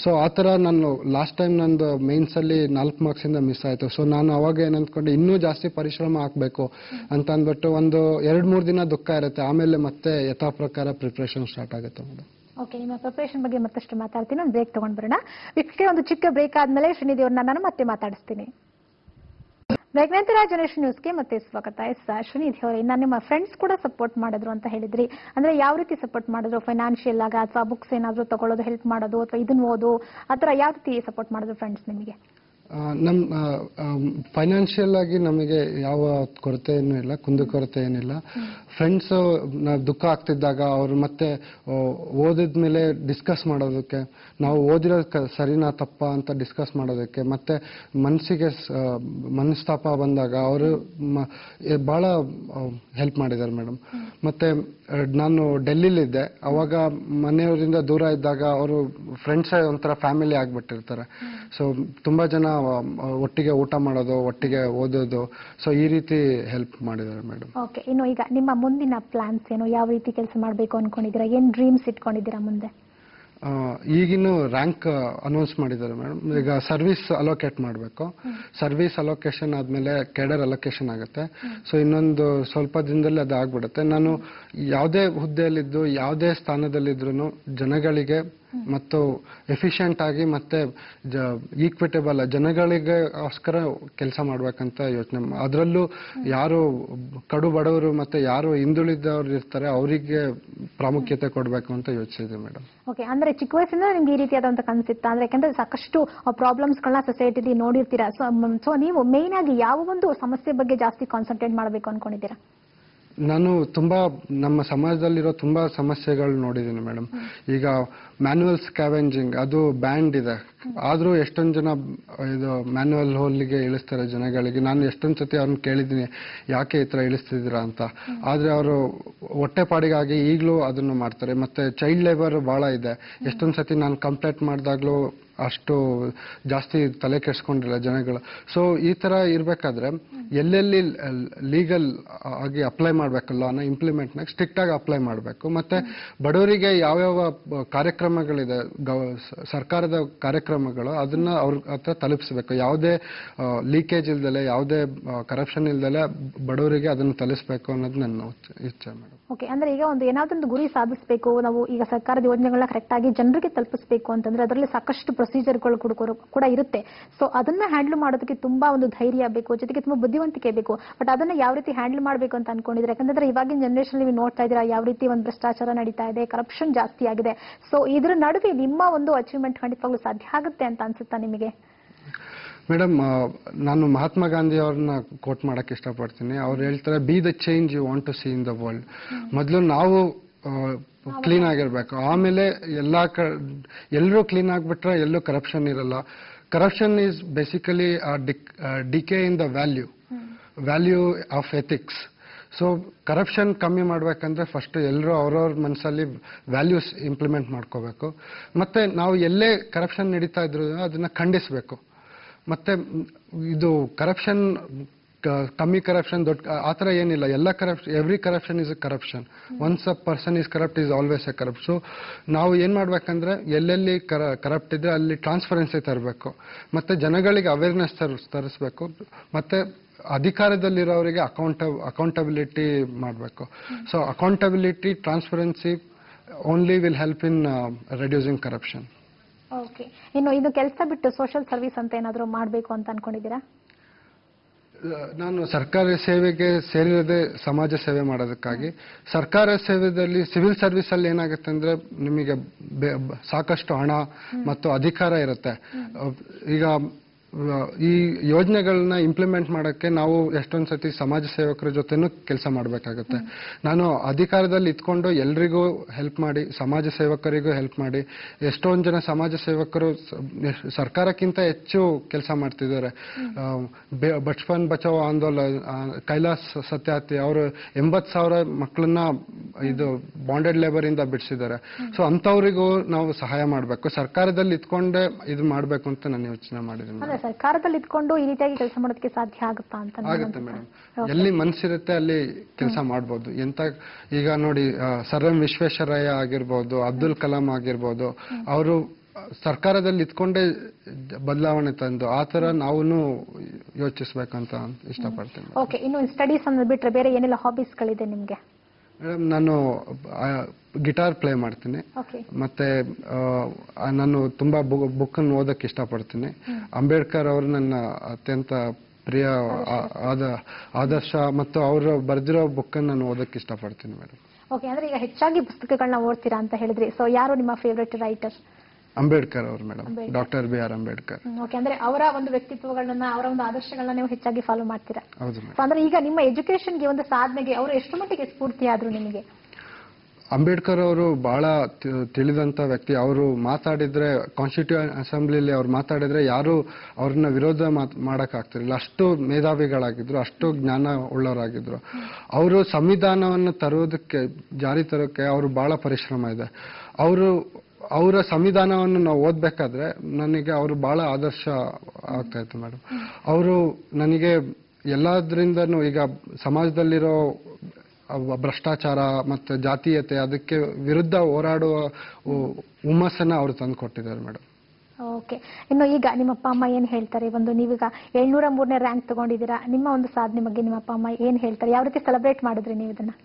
ಸೊ ಆ ತರ ನಾನು ಲಾಸ್ಟ್ ಟೈಮ್ ನಂದು ಮೇನ್ಸ್ ಅಲ್ಲಿ 4 ಮಾರ್ಕ್ಸ್ ಇಂದ ಮಿಸ್ ಆಯ್ತು. ಸೊ ನಾನು ಅವಾಗ ಏನಂದ್ಕೊಂಡೆ ಇನ್ನೂ ಜಾಸ್ತಿ ಪರಿಶ್ರಮ ಹಾಕ್ಬೇಕು ಅಂತ ಅಂದ್ಬಿಟ್ಟು ಒಂದು 2-3 ದಿನ ದುಃಖ ಇರುತ್ತೆ. ಆಮೇಲೆ ಮತ್ತೆ ಯಥಾ ಪ್ರಕಾರ ಪ್ರಿಪರೇಷನ್ ಸ್ಟಾರ್ಟ್ ಆಗುತ್ತೆ ಮೇಡಮ್. ಓಕೆ, ನಿಮ್ಮ ಪ್ರಿಪರೇಷನ್ ಬಗ್ಗೆ ಮತ್ತಷ್ಟು ಮಾತಾಡ್ತೀನಿ. ಒಂದು ಬ್ರೇಕ್ ತಗೊಂಡ್ ಬರೋಣ. ವೀಕ್ಷಕರೇ, ಒಂದು ಚಿಕ್ಕ ಬ್ರೇಕ್ ಆದ್ಮೇಲೆ ಶ್ರೀನಿಧಿ ಅವ್ರನ್ನ ನಾನು ಮತ್ತೆ ಮಾತಾಡಿಸ್ತೀನಿ. ಬ್ರೇಕ್ ನಂತರ ಜನರೇಷನ್ ನ್ಯೂಸ್ಗೆ ಮತ್ತೆ ಸ್ವಾಗತ. ಶ್ರೀನಿಧಿ ಅವರೇ, ನಾನು ನಿಮ್ಮ ಫ್ರೆಂಡ್ಸ್ ಕೂಡ ಸಪೋರ್ಟ್ ಮಾಡಿದ್ರು ಅಂತ ಹೇಳಿದ್ರಿ. ಅಂದ್ರೆ ಯಾವ ರೀತಿ ಸಪೋರ್ಟ್ ಮಾಡಿದ್ರು? ಫೈನಾನ್ಷಿಯಲ್ ಆಗ ಅಥವಾ ಬುಕ್ಸ್ ಏನಾದ್ರು ತಗೊಳ್ಳೋದು ಹೆಲ್ಪ್ ಮಾಡೋದು ಅಥವಾ ಇದನ್ನ ಓದು ಆ ಥರ ಯಾವ ರೀತಿ ಸಪೋರ್ಟ್ ಮಾಡಿದ್ರು ಫ್ರೆಂಡ್ಸ್ ನಿಮಗೆ? ನಮ್ಮ ಫೈನಾನ್ಷಿಯಲ್ ಆಗಿ ನಮಗೆ ಯಾವ ಕೊರತೆ ಏನೂ ಇಲ್ಲ, ಕುಂದುಕೊರತೆ ಏನಿಲ್ಲ. ಫ್ರೆಂಡ್ಸ್ ದುಃಖ ಆಗ್ತಿದ್ದಾಗ ಅವ್ರು ಮತ್ತೆ ಓದಿದ್ಮೇಲೆ ಡಿಸ್ಕಸ್ ಮಾಡೋದಕ್ಕೆ, ನಾವು ಓದಿರೋದು ಸರಿನಾ ತಪ್ಪ ಅಂತ ಡಿಸ್ಕಸ್ ಮಾಡೋದಕ್ಕೆ, ಮತ್ತೆ ಮನಸ್ಸಿಗೆ ಮನಸ್ತಾಪ ಬಂದಾಗ ಅವರು ಬಹಳ ಹೆಲ್ಪ್ ಮಾಡಿದ್ದಾರೆ ಮೇಡಮ್. ಮತ್ತೆ ನಾನು ಡೆಲ್ಲಿಲಿದ್ದೆ, ಅವಾಗ ಮನೆಯವರಿಂದ ದೂರ ಇದ್ದಾಗ ಅವರು ಫ್ರೆಂಡ್ಸೇ ಒಂಥರ ಫ್ಯಾಮಿಲಿ ಆಗ್ಬಿಟ್ಟಿರ್ತಾರೆ. ಸೊ ತುಂಬಾ ಜನ ಒಟ್ಟಿಗೆ ಊಟ ಮಾಡೋದು, ಒಟ್ಟಿಗೆ ಓದೋದು, ಸೊ ಈ ರೀತಿ ಹೆಲ್ಪ್ ಮಾಡಿದ್ದಾರೆ ಮೇಡಮ್. ಓಕೆ, ಇನ್ನು ಈಗ ನಿಮ್ಮ ಮುಂದಿನ ಪ್ಲಾನ್ಸ್ ಏನು? ಯಾವ ರೀತಿ ಕೆಲಸ ಮಾಡಬೇಕು ಅನ್ಕೊಂಡಿದ್ದೀರಾ? ಏನ್ ಡ್ರೀಮ್ಸ್ ಇಟ್ಕೊಂಡಿದ್ದೀರಾ ಮುಂದೆ? ಈಗಿನ್ನು ರ್ಯಾಂಕ್ ಅನೌನ್ಸ್ ಮಾಡಿದ್ದಾರೆ ಮೇಡಮ್. ಈಗ ಸರ್ವಿಸ್ ಅಲೋಕೇಟ್ ಮಾಡಬೇಕು. ಸರ್ವಿಸ್ ಅಲೋಕೇಶನ್ ಆದ್ಮೇಲೆ ಕೇಡರ್ ಅಲೋಕೇಶನ್ ಆಗುತ್ತೆ. ಸೊ ಇನ್ನೊಂದು ಸ್ವಲ್ಪ ದಿನದಲ್ಲಿ ಅದು ಆಗ್ಬಿಡುತ್ತೆ. ನಾನು ಯಾವುದೇ ಹುದ್ದೆಯಲ್ಲಿದ್ದು ಯಾವುದೇ ಸ್ಥಾನದಲ್ಲಿದ್ರು ಜನಗಳಿಗೆ ಮತ್ತು ಎಫಿಷಿಯಂಟ್ ಆಗಿ ಮತ್ತೆ ಈಕ್ವಿಟೇಬಲ್ ಜನಗಳಿಗೋಸ್ಕರ ಕೆಲಸ ಮಾಡ್ಬೇಕಂತ ಯೋಚನೆ. ಅದರಲ್ಲೂ ಯಾರು ಕಡು ಬಡವರು ಮತ್ತೆ ಯಾರು ಹಿಂದುಳಿದವರು ಇರ್ತಾರೆ ಅವರಿಗೆ ಪ್ರಾಮುಖ್ಯತೆ ಕೊಡಬೇಕು ಅಂತ ಯೋಚಿಸಿದೆ ಮೇಡಮ್. ಓಕೆ, ಅಂದ್ರೆ ಚಿಕ್ಕ ವಯಸ್ಸಿಂದ ನಿಮ್ಗೆ ಈ ರೀತಿಯಾದಂತ ಕನಸಿತ್ತ? ಅಂದ್ರೆ ಯಾಕಂದ್ರೆ ಸಾಕಷ್ಟು ಪ್ರಾಬ್ಲಮ್ಸ್ ಗಳನ್ನ ಸೊಸೈಟಿಲಿ ನೋಡಿರ್ತೀರಾ. ಸೊ ನೀವು ಮೇನ್ ಆಗಿ ಯಾವ ಒಂದು ಸಮಸ್ಯೆ ಬಗ್ಗೆ ಜಾಸ್ತಿ ಕಾನ್ಸಂಟ್ರೇಟ್ ಮಾಡಬೇಕು ಅನ್ಕೊಂಡಿದ್ದೀರಾ? ನಾನು ತುಂಬಾ ನಮ್ಮ ಸಮಾಜದಲ್ಲಿರೋ ತುಂಬಾ ಸಮಸ್ಯೆಗಳು ನೋಡಿದ್ದೀನಿ ಮೇಡಮ್. ಈಗ ಮ್ಯಾನ್ಯುವಲ್ ಸ್ಕ್ಯಾವೆಂಜಿಂಗ್ ಅದು ಬ್ಯಾಂಡ್ ಇದೆ, ಆದ್ರೂ ಎಷ್ಟೊಂದು ಜನ ಇದು ಮ್ಯಾನ್ಯುವಲ್ ಹೋಲಿಗೆ ಇಳಿಸ್ತಾರೆ ಜನಗಳಿಗೆ. ನಾನು ಎಷ್ಟೊಂದು ಸತಿ ಅವ್ರನ್ನ ಕೇಳಿದ್ದೀನಿ ಯಾಕೆ ಈ ತರ ಇಳಿಸ್ತಿದ್ದೀರಾ ಅಂತ. ಆದ್ರೆ ಅವರು ಹೊಟ್ಟೆಪಾಡಿಗಾಗಿ ಈಗಲೂ ಅದನ್ನು ಮಾಡ್ತಾರೆ. ಮತ್ತೆ ಚೈಲ್ಡ್ ಲೇಬರ್ ಬಹಳ ಇದೆ. ಎಷ್ಟೊಂದು ಸತಿ ನಾನು ಕಂಪ್ಲೇಂಟ್ ಮಾಡಿದಾಗ್ಲೂ ಅಷ್ಟು ಜಾಸ್ತಿ ತಲೆ ಕೆಡಿಸ್ಕೊಂಡಿಲ್ಲ ಜನಗಳು. ಸೊ ಈ ತರ ಇರ್ಬೇಕಾದ್ರೆ ಎಲ್ಲೆಲ್ಲಿ ಲೀಗಲ್ ಆಗಿ ಅಪ್ಲೈ ಮಾಡ್ಬೇಕಲ್ಲ ಅನ್ನೋ ಇಂಪ್ಲಿಮೆಂಟ್ನಾಗ ಸ್ಟ್ರಿಕ್ಟ್ ಆಗಿ ಅಪ್ಲೈ ಮಾಡಬೇಕು. ಮತ್ತೆ ಬಡವರಿಗೆ ಯಾವ್ಯಾವ ಕಾರ್ಯಕ್ರಮಗಳಿದೆ, ಸರ್ಕಾರದ ಕಾರ್ಯಕ್ರಮಗಳು, ಅದನ್ನ ಅವ್ರ ಹತ್ರ ತಲುಪಿಸ್ಬೇಕು. ಯಾವುದೇ ಲೀಕೇಜ್ ಇಲ್ದಲೆ, ಯಾವುದೇ ಕರಪ್ಷನ್ ಇಲ್ದಲೆ ಬಡವರಿಗೆ ಅದನ್ನು ತಲುಪಿಸ್ಬೇಕು ಅನ್ನೋದು ನನ್ನ ಇಚ್ಛೆ ಮೇಡಮ್. ಓಕೆ, ಅಂದ್ರೆ ಈಗ ಒಂದು ಏನಾದ್ರೊಂದು ಗುರಿ ಸಾಧಿಸಬೇಕು ನಾವು, ಈಗ ಸರ್ಕಾರದ ಯೋಜನೆಗಳನ್ನ ಕರೆಕ್ಟ್ ಆಗಿ ಜನರಿಗೆ ತಲುಪಿಸಬೇಕು ಅಂತಂದ್ರೆ ಅದರಲ್ಲಿ ಸಾಕಷ್ಟು ಪ್ರೊಸೀಜರ್ಗಳು ಕೂಡ ಇರುತ್ತೆ. ಸೊ ಅದನ್ನ ಹ್ಯಾಂಡಲ್ ಮಾಡೋದಕ್ಕೆ ತುಂಬಾ ಒಂದು ಧೈರ್ಯ ಬೇಕು, ಜೊತೆಗೆ ತುಂಬಾ ಬುದ್ಧಿವಂತಿಕೆ ಬೇಕು. ಬಟ್ ಅದನ್ನ ಯಾವ ರೀತಿ ಹ್ಯಾಂಡಲ್ ಮಾಡಬೇಕು ಅಂತ ಅನ್ಕೊಂಡಿದ್ರೆ? ಯಾಕಂದ್ರೆ ಇವಾಗಿನ ಜನರೇಷನ್ ನೀವು ನೋಡ್ತಾ ಇದ್ದೀರಾ ಯಾವ ರೀತಿ ಒಂದು ಭ್ರಷ್ಟಾಚಾರ ನಡೀತಾ ಇದೆ, ಕರಪ್ಷನ್ ಜಾಸ್ತಿ ಆಗಿದೆ. ಸೊ ಇದ್ರ ನಡುವೆ ನಿಮ್ಮ ಒಂದು ಅಚೀವ್ಮೆಂಟ್ ಖಂಡಿತವಾಗ್ಲೂ ಸಾಧ್ಯ ಆಗುತ್ತೆ ಅಂತ ಅನ್ಸುತ್ತಾ ನಿಮಗೆ? ಮೇಡಮ್, ನಾನು ಮಹಾತ್ಮ ಗಾಂಧಿ ಅವ್ರನ್ನ ಕೋಟ್ ಮಾಡಕ್ ಇಷ್ಟಪಡ್ತೀನಿ. ಅವ್ರು ಹೇಳ್ತಾರೆ, be the change you want to see in the world. ಮೊದಲು ನಾವು ಕ್ಲೀನ್ ಆಗಿರ್ಬೇಕು, ಆಮೇಲೆ ಎಲ್ಲರೂ ಕ್ಲೀನ್ ಆಗ್ಬಿಟ್ರೆ ಎಲ್ಲೂ ಕರಪ್ಷನ್ ಇರಲ್ಲ. Corruption is basically decay in the value of ethics. So corruption ಕಮ್ಮಿ ಮಾಡ್ಬೇಕಂದ್ರೆ ಫಸ್ಟ್ ಎಲ್ಲರೂ ಅವ್ರವ್ರ ಮನಸ್ಸಲ್ಲಿ ವ್ಯಾಲ್ಯೂಸ್ ಇಂಪ್ಲಿಮೆಂಟ್ ಮಾಡ್ಕೋಬೇಕು. ಮತ್ತೆ ನಾವು ಎಲ್ಲೇ ಕರಪ್ಷನ್ ನಡೀತಾ ಇದ್ರು ಅದನ್ನ ಖಂಡಿಸಬೇಕು. ಮತ್ತೆ ಇದು ಕರಪ್ಷನ್ ಕಮ್ಮಿ ಕರಪ್ಷನ್ ದೊಡ್ಡ ಆ ಥರ ಏನಿಲ್ಲ. ಎಲ್ಲ corruption, every corruption is a corruption. Once a person is corrupt is always A corrupt. So ನಾವು ಏನ್ ಮಾಡ್ಬೇಕಂದ್ರೆ ಎಲ್ಲೆಲ್ಲಿ ಕರಪ್ಟ್ ಇದ್ರೆ ಅಲ್ಲಿ ಟ್ರಾನ್ಸ್ಪರೆನ್ಸಿ ತರಬೇಕು. ಮತ್ತೆ ಜನಗಳಿಗೆ ಅವೇರ್ನೆಸ್ ತರಿಸ್ಬೇಕು. ಮತ್ತೆ ಅಧಿಕಾರದಲ್ಲಿರೋರಿಗೆ ಅಕೌಂಟಬಿಲಿಟಿ ಮಾಡಬೇಕು. So accountability, transparency only will help in reducing corruption. Okay, ಇನ್ನು ಇದು ಕೆಲಸ ಬಿಟ್ಟು ಸೋಷಿಯಲ್ ಸರ್ವಿಸ್ ಅಂತ ಏನಾದರೂ ಮಾಡಬೇಕು ಅಂತ ಅನ್ಕೊಂಡಿದ್ದೀರಾ? ನಾನು ಸರ್ಕಾರಿ ಸೇವೆಗೆ ಸೇರಿರೋದೇ ಸಮಾಜ ಸೇವೆ ಮಾಡೋದಕ್ಕಾಗಿ. ಸರ್ಕಾರ ಸೇವೆಯಲ್ಲಿ ಸಿವಿಲ್ ಸರ್ವಿಸ್ ಅಲ್ಲಿ ಏನಾಗುತ್ತೆ ಅಂದ್ರೆ ನಿಮಗೆ ಸಾಕಷ್ಟು ಹಣ ಮತ್ತು ಅಧಿಕಾರ ಇರುತ್ತೆ. ಈಗ ಈ ಯೋಜನೆಗಳನ್ನ ಇಂಪ್ಲಿಮೆಂಟ್ ಮಾಡೋಕ್ಕೆ ನಾವು ಎಷ್ಟೊಂದು ಸತಿ ಸಮಾಜ ಸೇವಕರ ಜೊತೆನೂ ಕೆಲಸ ಮಾಡಬೇಕಾಗುತ್ತೆ. ನಾನು ಅಧಿಕಾರದಲ್ಲಿ ಇದ್ಕೊಂಡು ಎಲ್ರಿಗೂ ಹೆಲ್ಪ್ ಮಾಡಿ, ಸಮಾಜ ಸೇವಕರಿಗೂ ಹೆಲ್ಪ್ ಮಾಡಿ, ಎಷ್ಟೊಂದು ಜನ ಸಮಾಜ ಸೇವಕರು ಸರ್ಕಾರಕ್ಕಿಂತ ಹೆಚ್ಚು ಕೆಲಸ ಮಾಡ್ತಿದ್ದಾರೆ. ಬಚ್ಪನ್ ಬಚಾವ್ ಆಂದೋಲನ, ಕೈಲಾಸ್ ಸತ್ಯಾರ್ಥಿ ಅವರು 80,000 ಮಕ್ಕಳನ್ನ ಇದು ಬಾಂಡೆಡ್ ಲೇಬರ್ ಇಂದ ಬಿಡಿಸಿದ್ದಾರೆ. ಸೊ ಅಂಥವ್ರಿಗೂ ನಾವು ಸಹಾಯ ಮಾಡಬೇಕು, ಸರ್ಕಾರದಲ್ಲಿ ಇದ್ಕೊಂಡೇ ಇದು ಮಾಡಬೇಕು ಅಂತ ನಾನು ಯೋಚನೆ ಮಾಡಿದ್ದೀನಿ. ಸರ್ಕಾರದಲ್ಲಿ ಇದ್ಕೊಂಡು ಈ ರೀತಿಯಾಗಿ ಕೆಲಸ ಮಾಡೋದಕ್ಕೆ ಸಾಧ್ಯ ಆಗುತ್ತಾ ಅಂತ? ಆಗುತ್ತೆ ಮೇಡಮ್, ಎಲ್ಲಿ ಮನಸ್ಸಿರುತ್ತೆ ಅಲ್ಲಿ ಕೆಲಸ ಮಾಡ್ಬೋದು. ಎಂತ ಈಗ ನೋಡಿ, ಸರ್ ಎಂ ವಿಶ್ವೇಶ್ವರಯ್ಯ ಆಗಿರ್ಬೋದು, ಅಬ್ದುಲ್ ಕಲಾಂ ಆಗಿರ್ಬೋದು, ಅವರು ಸರ್ಕಾರದಲ್ಲಿ ಇದ್ಕೊಂಡೇ ಬದಲಾವಣೆ ತಂದು ಆ ತರ ನಾವು ಯೋಚಿಸ್ಬೇಕಂತ ಇಷ್ಟಪಡ್ತೀನಿ. ಓಕೆ, ಇನ್ನು ಸ್ಟಡೀಸ್ ಅನ್ನು ಬಿಟ್ರೆ ಬೇರೆ ಏನೆಲ್ಲ ಹಾಬೀಸ್ಗಳಿದೆ ನಿಮ್ಗೆ? ಮೇಡಮ್, ನಾನು ಗಿಟಾರ್ ಪ್ಲೇ ಮಾಡ್ತೀನಿ, ಮತ್ತೆ ನಾನು ತುಂಬಾ ಬುಕ್ಕನ್ನು ಓದಕ್ಕೆ ಇಷ್ಟಪಡ್ತೀನಿ. ಅಂಬೇಡ್ಕರ್ ಅವರು ನನ್ನ ಅತ್ಯಂತ ಪ್ರಿಯ ಆದರ್ಶ ಮತ್ತು ಅವರು ಬರೆದಿರೋ ಬುಕ್ಕನ್ನು ನಾನು ಓದಕ್ಕೆ ಇಷ್ಟಪಡ್ತೀನಿ ಮೇಡಮ್. ಓಕೆ, ಅಂದ್ರೆ ಈಗ ಹೆಚ್ಚಾಗಿ ಪುಸ್ತಕಗಳನ್ನ ಓದ್ತೀರಾ ಅಂತ ಹೇಳಿದ್ರಿ. ಸೊ ಯಾರು ನಿಮ್ಮ ಫೇವರೇಟ್ ರೈಟರ್? ಅಂಬೇಡ್ಕರ್ ಅವರು madam, doctor B R. Ambedkar. Okay, ಅಂದ್ರೆ ಅವರ ಒಂದು ವ್ಯಕ್ತಿತ್ವಗಳನ್ನ, ಅವರ ಒಂದು ಆದರ್ಶಗಳನ್ನ ನೀವು ಹೆಚ್ಚಾಗಿ ಫಾಲೋ ಮಾಡ್ತೀರಾ? ಹೌದು. ಅಂದ್ರೆ ಈಗ ನಿಮ್ಮ ಎಜುಕೇಶನ್ಗೆ, ಒಂದು ಸಾಧನೆಗೆ ಅವರು ಎಷ್ಟು ಮಟ್ಟಿಗೆ ಸ್ಫೂರ್ತಿ ಆದ್ರು ನಿಮಗೆ? ಅಂಬೇಡ್ಕರ್ ಅವರು ಬಹಳ ತಿಳಿದಂತ ವ್ಯಕ್ತಿ. ಅವರು ಮಾತಾಡಿದ್ರೆ, ಕಾನ್ಸ್ಟಿಟ್ಯೂಯೆಂಟ್ ಅಸೆಂಬ್ಲಿಲಿ ಅವ್ರು ಮಾತಾಡಿದ್ರೆ ಯಾರು ಅವ್ರನ್ನ ವಿರೋಧ ಮಾಡಕ್ ಆಗ್ತಿರ್ಲಿಲ್ಲ. ಅಷ್ಟು ಮೇಧಾವಿಗಳಾಗಿದ್ರು, ಅಷ್ಟು ಜ್ಞಾನ ಉಳ್ಳವರಾಗಿದ್ರು. ಅವರು ಸಂವಿಧಾನವನ್ನು ತರುವುದಕ್ಕೆ, ಜಾರಿ ತರೋಕೆ ಅವರು ಬಹಳ ಪರಿಶ್ರಮ ಇದೆ. ಅವರ ಸಂವಿಧಾನವನ್ನು ನಾವು ಓದ್ಬೇಕಾದ್ರೆ ನನಗೆ ಅವರು ಬಹಳ ಆದರ್ಶ ಆಗ್ತಾ ಇತ್ತು ಮೇಡಮ್. ಅವರು ನನಗೆ ಎಲ್ಲದ್ರಿಂದನೂ, ಈಗ ಸಮಾಜದಲ್ಲಿರೋ ಭ್ರಷ್ಟಾಚಾರ ಮತ್ತು ಜಾತೀಯತೆ, ಅದಕ್ಕೆ ವಿರುದ್ಧ ಹೋರಾಡುವ ಹುಮ್ಮಸ್ಸನ್ನ ಅವರು ತಂದು ಕೊಟ್ಟಿದ್ದಾರೆ ಮೇಡಮ್. ಓಕೆ, ಇನ್ನು ಈಗ ನಿಮ್ಮ ಅಪ್ಪ ಅಮ್ಮ ಏನ್ ಹೇಳ್ತಾರೆ? ಒಂದು ನೀವೀಗ 703ನೇ ರ್ಯಾಂಕ್ ತಗೊಂಡಿದ್ದೀರಾ, ನಿಮ್ಮ ಒಂದು ಸಾಧನೆ ಬಗ್ಗೆ ನಿಮ್ಮ ಅಪ್ಪ ಅಮ್ಮ ಏನ್ ಹೇಳ್ತಾರೆ? ಯಾವ ರೀತಿ ಸೆಲೆಬ್ರೇಟ್ ಮಾಡಿದ್ರಿ ನೀವು ಇದನ್ನ?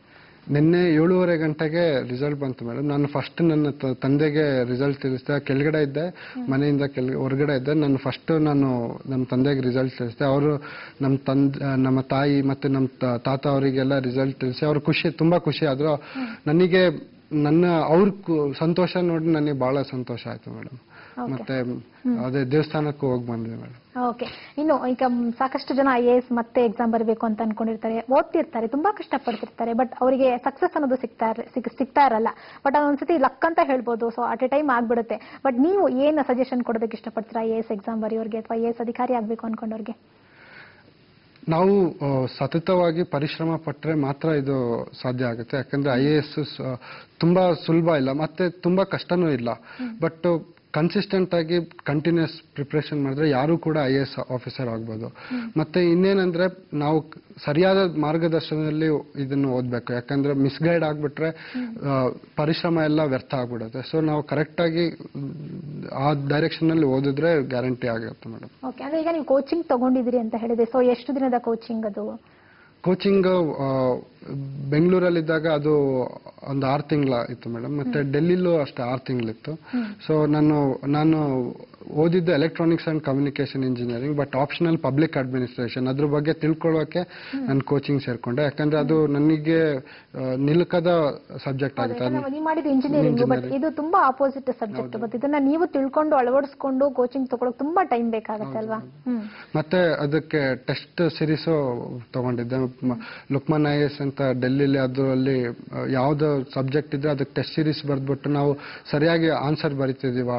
ನಿನ್ನೆ 7:30 ಗಂಟೆಗೆ ರಿಸಲ್ಟ್ ಬಂತು ಮೇಡಮ್. ನಾನು ಫಸ್ಟ್ ನನ್ನ ತಂದೆಗೆ ರಿಸಲ್ಟ್ ತಿಳಿಸಿದೆ. ಕೆಳಗಡೆ ಇದ್ದೆ, ಮನೆಯಿಂದ ಹೊರಗಡೆ ಇದ್ದೆ. ನಮ್ಮ ತಂದೆಗೆ ರಿಸಲ್ಟ್ ತಿಳಿಸಿದೆ. ಅವರು ನಮ್ಮ ತಾಯಿ ಮತ್ತೆ ನಮ್ಮ ತಾತ ಅವರಿಗೆಲ್ಲ ರಿಸಲ್ಟ್ ತಿಳಿಸಿ ಅವರು ತುಂಬಾ ಖುಷಿ ಆದ್ರು. ನನಗೆ ಅವ್ರ ಸಂತೋಷ ನೋಡಿ ನನಗೆ ಬಹಳ ಸಂತೋಷ ಆಯ್ತು ಮೇಡಮ್. ಮತ್ತೆ ಅದೇ ದೇವಸ್ಥಾನಕ್ಕೂ ಹೋಗಿ ಬಂದ್ವಿ ಮೇಡಮ್. ಓಕೆ, ಇನ್ನು ಈಗ ಸಾಕಷ್ಟು ಜನ IAS ಮತ್ತೆ ಎಕ್ಸಾಮ್ ಬರಬೇಕು ಅಂತ ಅನ್ಕೊಂಡಿರ್ತಾರೆ, ಓದ್ತಿರ್ತಾರೆ, ತುಂಬಾ ಕಷ್ಟಪಡ್ತಿರ್ತಾರೆ, ಬಟ್ ಅವರಿಗೆ ಸಕ್ಸಸ್ ಅನ್ನೋದು ಸಿಗ್ತಾ ಇರಲ್ಲ. ಬಟ್ ಅದೊಂದ್ಸತಿ ಲಕ್ ಅಂತ ಹೇಳ್ಬೋದು. ಸೊ ಅಟ್ ಎ ಟೈಮ್ ಆಗ್ಬಿಡುತ್ತೆ. ಬಟ್ ನೀವು ಏನು ಸಜೆಷನ್ ಕೊಡೋದಕ್ಕೆ ಇಷ್ಟಪಡ್ತೀರಾ IAS ಎಕ್ಸಾಮ್ ಬರೆಯೋರಿಗೆ ಅಥವಾ IAS ಅಧಿಕಾರಿ ಆಗ್ಬೇಕು ಅನ್ಕೊಂಡವ್ರಿಗೆ? ನಾವು ಸತತವಾಗಿ ಪರಿಶ್ರಮ ಪಟ್ಟರೆ ಮಾತ್ರ ಇದು ಸಾಧ್ಯ ಆಗುತ್ತೆ. ಯಾಕಂದ್ರೆ IAS ತುಂಬಾ ಸುಲಭ ಇಲ್ಲ, ಮತ್ತೆ ತುಂಬಾ ಕಷ್ಟನೂ ಇಲ್ಲ. ಬಟ್ ಕನ್ಸಿಸ್ಟೆಂಟ್ ಆಗಿ ಕಂಟಿನ್ಯೂಸ್ ಪ್ರಿಪರೇಷನ್ ಮಾಡಿದ್ರೆ ಯಾರು ಕೂಡ IAS ಆಫೀಸರ್ ಆಗ್ಬೋದು. ಮತ್ತೆ ಇನ್ನೇನಂದ್ರೆ ನಾವು ಸರಿಯಾದ ಮಾರ್ಗದರ್ಶನದಲ್ಲಿ ಇದನ್ನು ಓದ್ಬೇಕು. ಯಾಕಂದ್ರೆ ಮಿಸ್ಗೈಡ್ ಆಗ್ಬಿಟ್ರೆ ಪರಿಶ್ರಮ ಎಲ್ಲ ವ್ಯರ್ಥ ಆಗ್ಬಿಡುತ್ತೆ. ಸೊ ನಾವು ಕರೆಕ್ಟ್ ಆಗಿ ಆ ಡೈರೆಕ್ಷನ್ ಅಲ್ಲಿ ಓದಿದ್ರೆ ಗ್ಯಾರಂಟಿ ಆಗುತ್ತೆ ಮೇಡಮ್. ಓಕೆ, ಅಂದ್ರೆ ಈಗ ನೀವು ಕೋಚಿಂಗ್ ತಗೊಂಡಿದ್ದೀರಿ ಅಂತ ಹೇಳಿದೆ. ಸೊ ಎಷ್ಟು ದಿನದ ಕೋಚಿಂಗ್ ಅದು? ಕೋಚಿಂಗ್ ಬೆಂಗಳೂರಲ್ಲಿದ್ದಾಗ ಅದು ಒಂದು 6 ತಿಂಗಳ ಇತ್ತು ಮೇಡಮ್. ಮತ್ತೆ ಡೆಲ್ಲಿಲೂ ಅಷ್ಟೇ 6 ತಿಂಗಳಿತ್ತು. ಸೊ ನಾನು ಓದಿದ್ದು electronics and communication engineering, but optional public administration. ಅದ್ರ ಬಗ್ಗೆ ತಿಳ್ಕೊಳ್ಳೋಕೆ ನಾನು ಕೋಚಿಂಗ್ ಸೇರ್ಕೊಂಡೆ. ಯಾಕಂದ್ರೆ ಅದು ನನಗೆ ನಿಲುಕದ ಸಬ್ಜೆಕ್ಟ್ ಆಗುತ್ತೆ. ನೀವು ಮಾಡಿದ ಇಂಜಿನಿಯರಿಂಗ್, ಬಟ್ ಇದು ತುಂಬಾ ಆಪೋಸಿಟ್ ಸಬ್ಜೆಕ್ಟ್. ಬಟ್ ಇದನ್ನ ನೀವು ತಿಳ್ಕೊಂಡು ಅಳವಡಿಸ್ಕೊಂಡು ಕೋಚಿಂಗ್ ತಗೊಳ್ಳೋಕೆ ತುಂಬಾ ಟೈಮ್ ಬೇಕಾಗುತ್ತೆ ಅಲ್ವಾ? ಮತ್ತೆ ಅದಕ್ಕೆ ಟೆಸ್ಟ್ ಸಿರೀಸ್ ತಗೊಂಡಿದ್ದೆ. ಲುಕ್ಮಾನ್ IAS ಅಂತ ಡೆಲ್ಲಿಲಿ, ಅದರಲ್ಲಿ ಯಾವ್ದು ಸಬ್ಜೆಕ್ಟ್ ಇದ್ರೆ ಅದಕ್ಕೆ ಟೆಸ್ಟ್ ಸೀರೀಸ್ ಬರ್ದ್ಬಿಟ್ಟು ನಾವು ಸರಿಯಾಗಿ ಆನ್ಸರ್ ಬರಿತಿದೀವ,